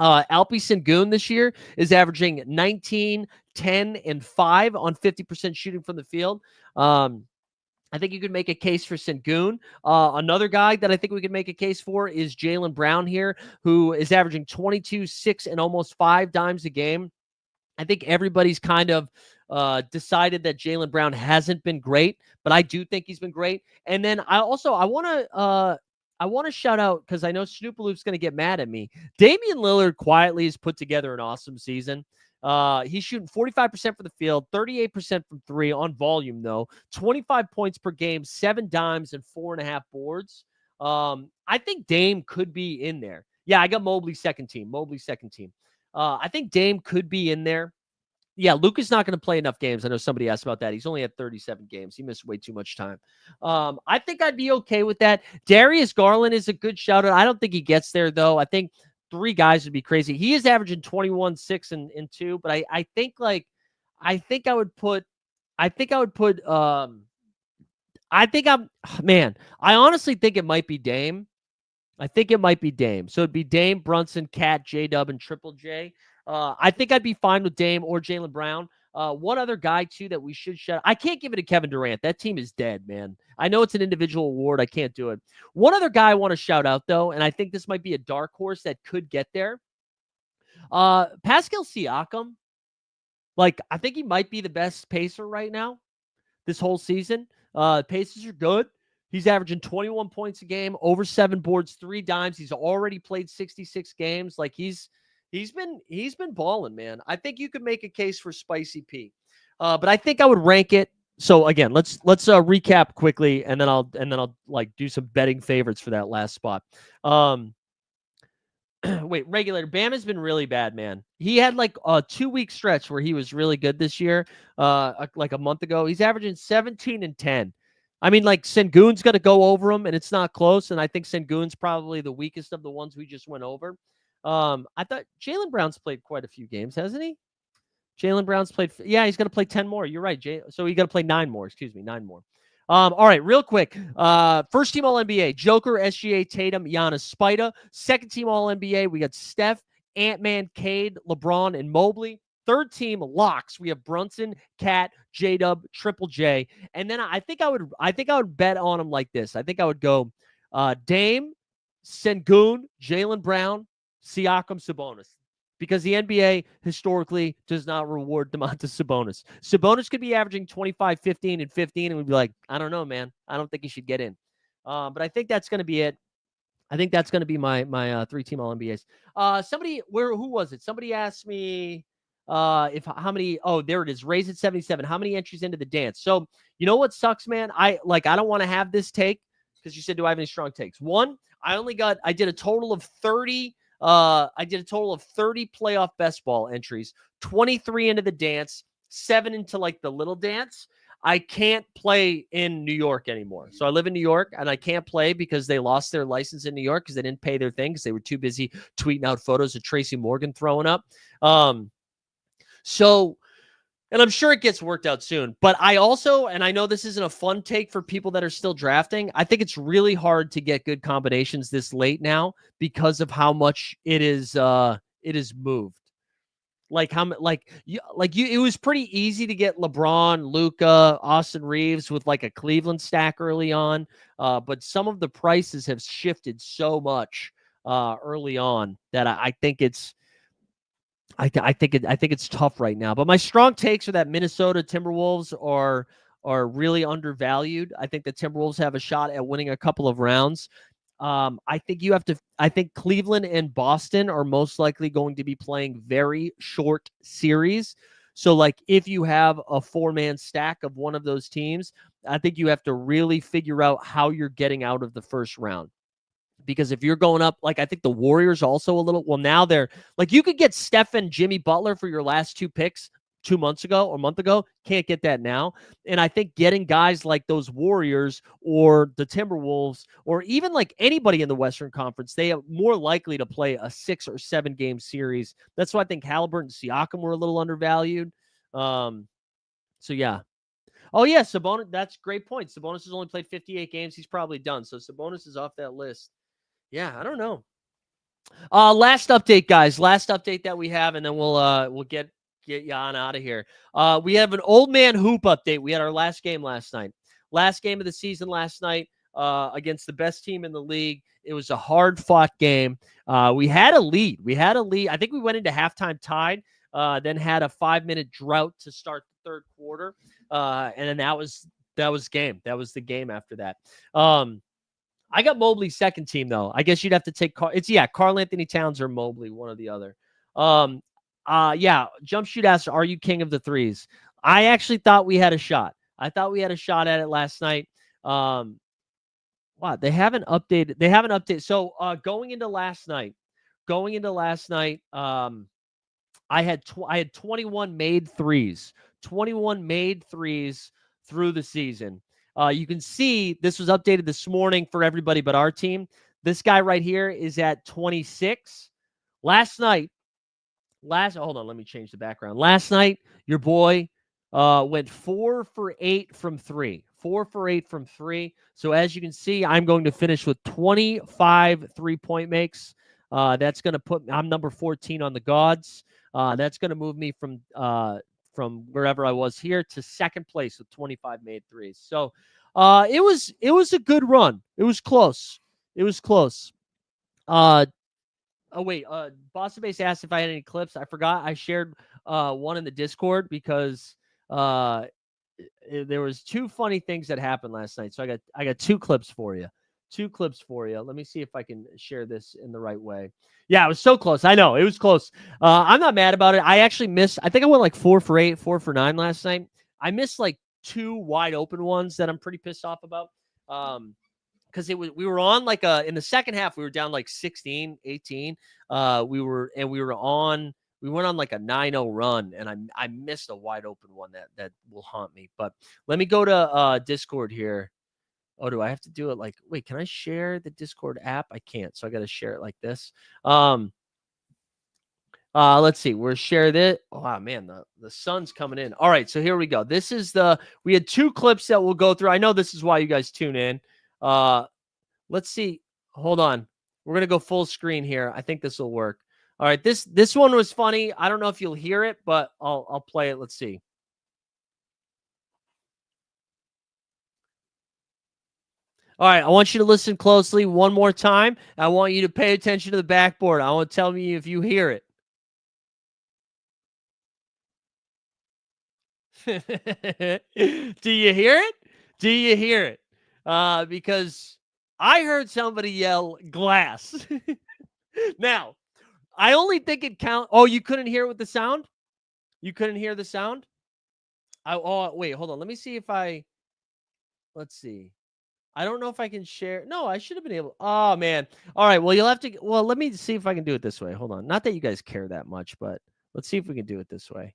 Alpi Sengun this year is averaging 19, 10, and 5 on 50% shooting from the field. I think you could make a case for Sengun. Another guy that I think we could make a case for is Jaylen Brown here, who is averaging 22, 6, and almost 5 dimes a game. I think everybody's kind of decided that Jaylen Brown hasn't been great, but I do think he's been great. And then I want to shout out, because I know Snoopaloop's going to get mad at me. Damian Lillard quietly has put together an awesome season. He's shooting 45% from the field, 38% from 3 on volume, though, 25 points per game, 7 dimes, and 4.5 boards. I think Dame could be in there. Yeah, I got Mobley second team. I think Dame could be in there. Yeah, Luka's not going to play enough games. I know somebody asked about that. He's only had 37 games. He missed way too much time. I think I'd be okay with that. Darius Garland is a good shout out. I don't think he gets there, though. I think 3 guys would be crazy. He is averaging 21, 6, and 2, but I think I would put I honestly think it might be Dame. So it'd be Dame, Brunson, Cat, J-Dub, and Triple J. I think I'd be fine with Dame or Jaylen Brown. One other guy, too, that we should shout. I can't give it to Kevin Durant. That team is dead, man. I know it's an individual award. I can't do it. One other guy I want to shout out, though, and I think this might be a dark horse that could get there. Pascal Siakam. Like, I think he might be the best pacer right now this whole season. Pacers are good. He's averaging 21 points a game, over 7 boards, 3 dimes. He's already played 66 games. Like, he's been balling, man. I think you could make a case for Spicy P. But I think I would rank it. So again, let's recap quickly, and then I'll like do some betting favorites for that last spot. Wait, regulator. Bam has been really bad, man. He had like a 2-week stretch where he was really good this year, like a month ago. He's averaging 17 and 10. I mean, like, Sengun's going to go over him, and it's not close. And I think Sengun's probably the weakest of the ones we just went over. I thought Jaylen Brown's played quite a few games, hasn't he? Jaylen Brown's played. Yeah, he's going to play 10 more. You're right, Jay. So he's going to play 9 more. Excuse me, 9 more. All right, real quick. First team All-NBA, Joker, SGA, Tatum, Giannis, Spida. Second team All-NBA, we got Steph, Ant-Man, Cade, LeBron, and Mobley. Third team locks, we have Brunson, Cat, J-Dub, Triple J. And then I think I would bet on him like this. I think I would go Dame, Sengun, Jaylen Brown, Siakam, Sabonis. Because the NBA historically does not reward Domantas Sabonis. Sabonis could be averaging 25, 15, and 15, and we'd be like, I don't know, man. I don't think he should get in. But I think that's going to be it. I think that's going to be my 3-team All-NBAs. Who was it? Somebody asked me how many. Oh, there it is. Raise at 77. How many entries into the dance? So you know what sucks, man? I don't want to have this take because you said, do I have any strong takes? One, I did a total of 30. I did a total of 30 playoff best ball entries, 23 into the dance, 7 into like the little dance. I can't play in New York anymore. So I live in New York and I can't play because they lost their license in New York because they didn't pay their thing because they were too busy tweeting out photos of Tracy Morgan throwing up. And I'm sure it gets worked out soon. But I also, and I know this isn't a fun take for people that are still drafting, I think it's really hard to get good combinations this late now because of how much it is moved. It was pretty easy to get LeBron, Luka, Austin Reeves with like a Cleveland stack early on. But some of the prices have shifted so much early on that I think it's tough right now. But my strong takes are that Minnesota Timberwolves are really undervalued. I think the Timberwolves have a shot at winning a couple of rounds. I think Cleveland and Boston are most likely going to be playing very short series. So, like, if you have a 4-man stack of one of those teams, I think you have to really figure out how you're getting out of the first round. Because if you're going up, like, I think the Warriors also a little, well, now they're like, you could get Steph and Jimmy Butler for your last 2 picks 2 months ago or a month ago. Can't get that now. And I think getting guys like those Warriors or the Timberwolves or even like anybody in the Western Conference, they are more likely to play a 6 or 7 game series. That's why I think Halliburton and Siakam were a little undervalued. So yeah. Oh yeah, Sabonis, that's a great point. Sabonis has only played 58 games. He's probably done. So Sabonis is off that list. Yeah, I don't know. Last update, guys. Last update that we have, and then we'll get you on out of here. We have an old man hoop update. We had our last game last night. Last game of the season last night against the best team in the league. It was a hard-fought game. We had a lead. I think we went into halftime tied, then had a 5-minute drought to start the third quarter, and then that was game. That was the game after that. I got Mobley's second team, though. I guess you'd have to take Karl Anthony Towns or Mobley, one or the other. Jump Shoot asks, are you king of the threes? I actually thought we had a shot. I thought we had a shot at it last night. Wow, they haven't updated. So going into last night, I had 21 made threes. 21 made threes through the season. You can see this was updated this morning for everybody but our team. This guy right here is at 26. Hold on, let me change the background. Last night, your boy went 4 for 8 from 3. 4 for 8 from 3. So as you can see, I'm going to finish with 25 3-point makes. That's going to I'm number 14 on the Gods. That's going to move me from wherever I was here to second place with 25 made threes. So it was a good run. It was close. Boston Base asked if I had any clips. I forgot. I shared one in the Discord because there was 2 funny things that happened last night. So I got 2 clips for you. Let me see if I can share this in the right way. Yeah, it was so close. I know it was close. I'm not mad about it. I actually missed. I think I went like 4 for 8, 4 for 9 last night. I missed like 2 wide open ones that I'm pretty pissed off about. Because we were on like in the second half, we were down like 16, 18. We went on like a 9-0 run, and I missed a wide open one that will haunt me. But let me go to Discord here. Oh, do I have to do it like, wait, can I share the Discord app? I can't, so I got to share it like this. Let's see. We're share this. Oh, man, the sun's coming in. All right, so here we go. This is we had 2 clips that we'll go through. I know this is why you guys tune in. Let's see. Hold on. We're going to go full screen here. I think this will work. All right, this one was funny. I don't know if you'll hear it, but I'll play it. Let's see. All right, I want you to listen closely one more time. I want you to pay attention to the backboard. I want to tell me if you hear it. Do you hear it? Because I heard somebody yell glass. Now, I only think it counts. Oh, you couldn't hear it with the sound? You couldn't hear the sound? Wait, hold on. Let me see if let's see. I don't know if I can share. No, I should have been able. Oh, man. All right. Well, let me see if I can do it this way. Hold on. Not that you guys care that much, but let's see if we can do it this way.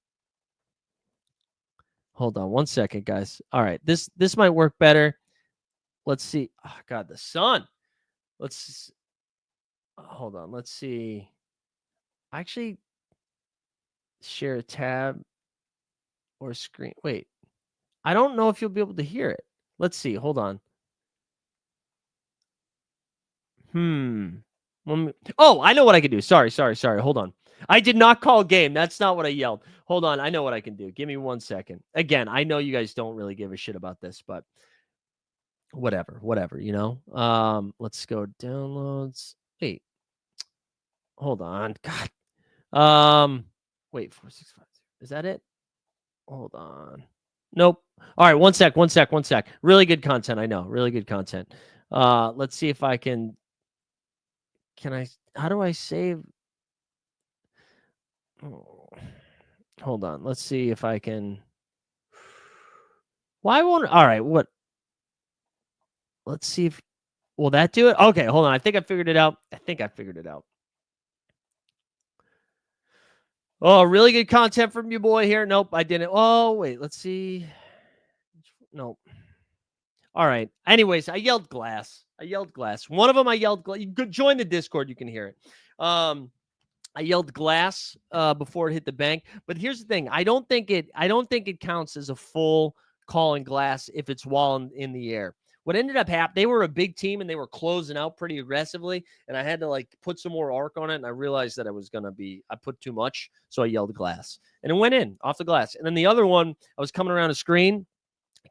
Hold on 1 second, guys. All right. This might work better. Let's see. Oh, God, the sun. Hold on. Let's see. Actually, share a tab or screen. Wait. I don't know if you'll be able to hear it. Let's see. Hold on. Oh, I know what I can do. Sorry. Hold on. I did not call game. That's not what I yelled. Hold on. I know what I can do. Give me 1 second. Again, I know you guys don't really give a shit about this, but whatever, you know? Let's go downloads. Wait. Hold on. God. Wait, 465. Is that it? Hold on. Nope. All right. One sec. Really good content. I know. Really good content. Let's see if I can how do I save? Oh, Hold on. Let's see if I can. Why won't? All right. What? Let's see if. Will that do it? Okay. Hold on. I think I figured it out. Oh, really good content from you, boy. Here. Nope, I didn't. Oh, wait. Let's see. Nope. All right. Anyways, I yelled glass. One of them I yelled glass. You could join the Discord. You can hear it. I yelled glass before it hit the bank. But here's the thing. I don't think it counts as a full calling glass if it's while in the air. What ended up happening, they were a big team and they were closing out pretty aggressively. And I had to like put some more arc on it. And I realized that I put too much. So I yelled glass and it went in off the glass. And then the other one, I was coming around a screen,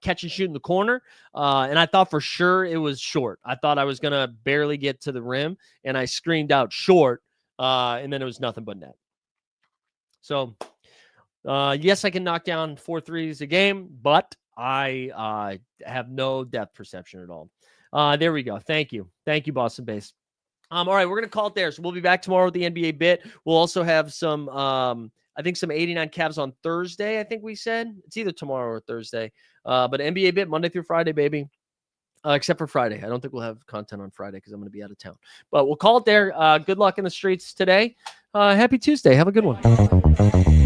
catch and shoot in the corner. And I thought for sure it was short. I thought I was going to barely get to the rim and I screamed out short. And then it was nothing but net. So, yes, I can knock down 4 threes a game, but I have no depth perception at all. There we go. Thank you, Boston Base. All right, we're gonna call it there. So we'll be back tomorrow with the NBA bit. We'll also have some, I think some 89 Cavs on Thursday. I think we said it's either tomorrow or Thursday. But NBA bit Monday through Friday, baby. Except for Friday. I don't think we'll have content on Friday because I'm going to be out of town. But we'll call it there. Good luck in the streets today. Happy Tuesday. Have a good one.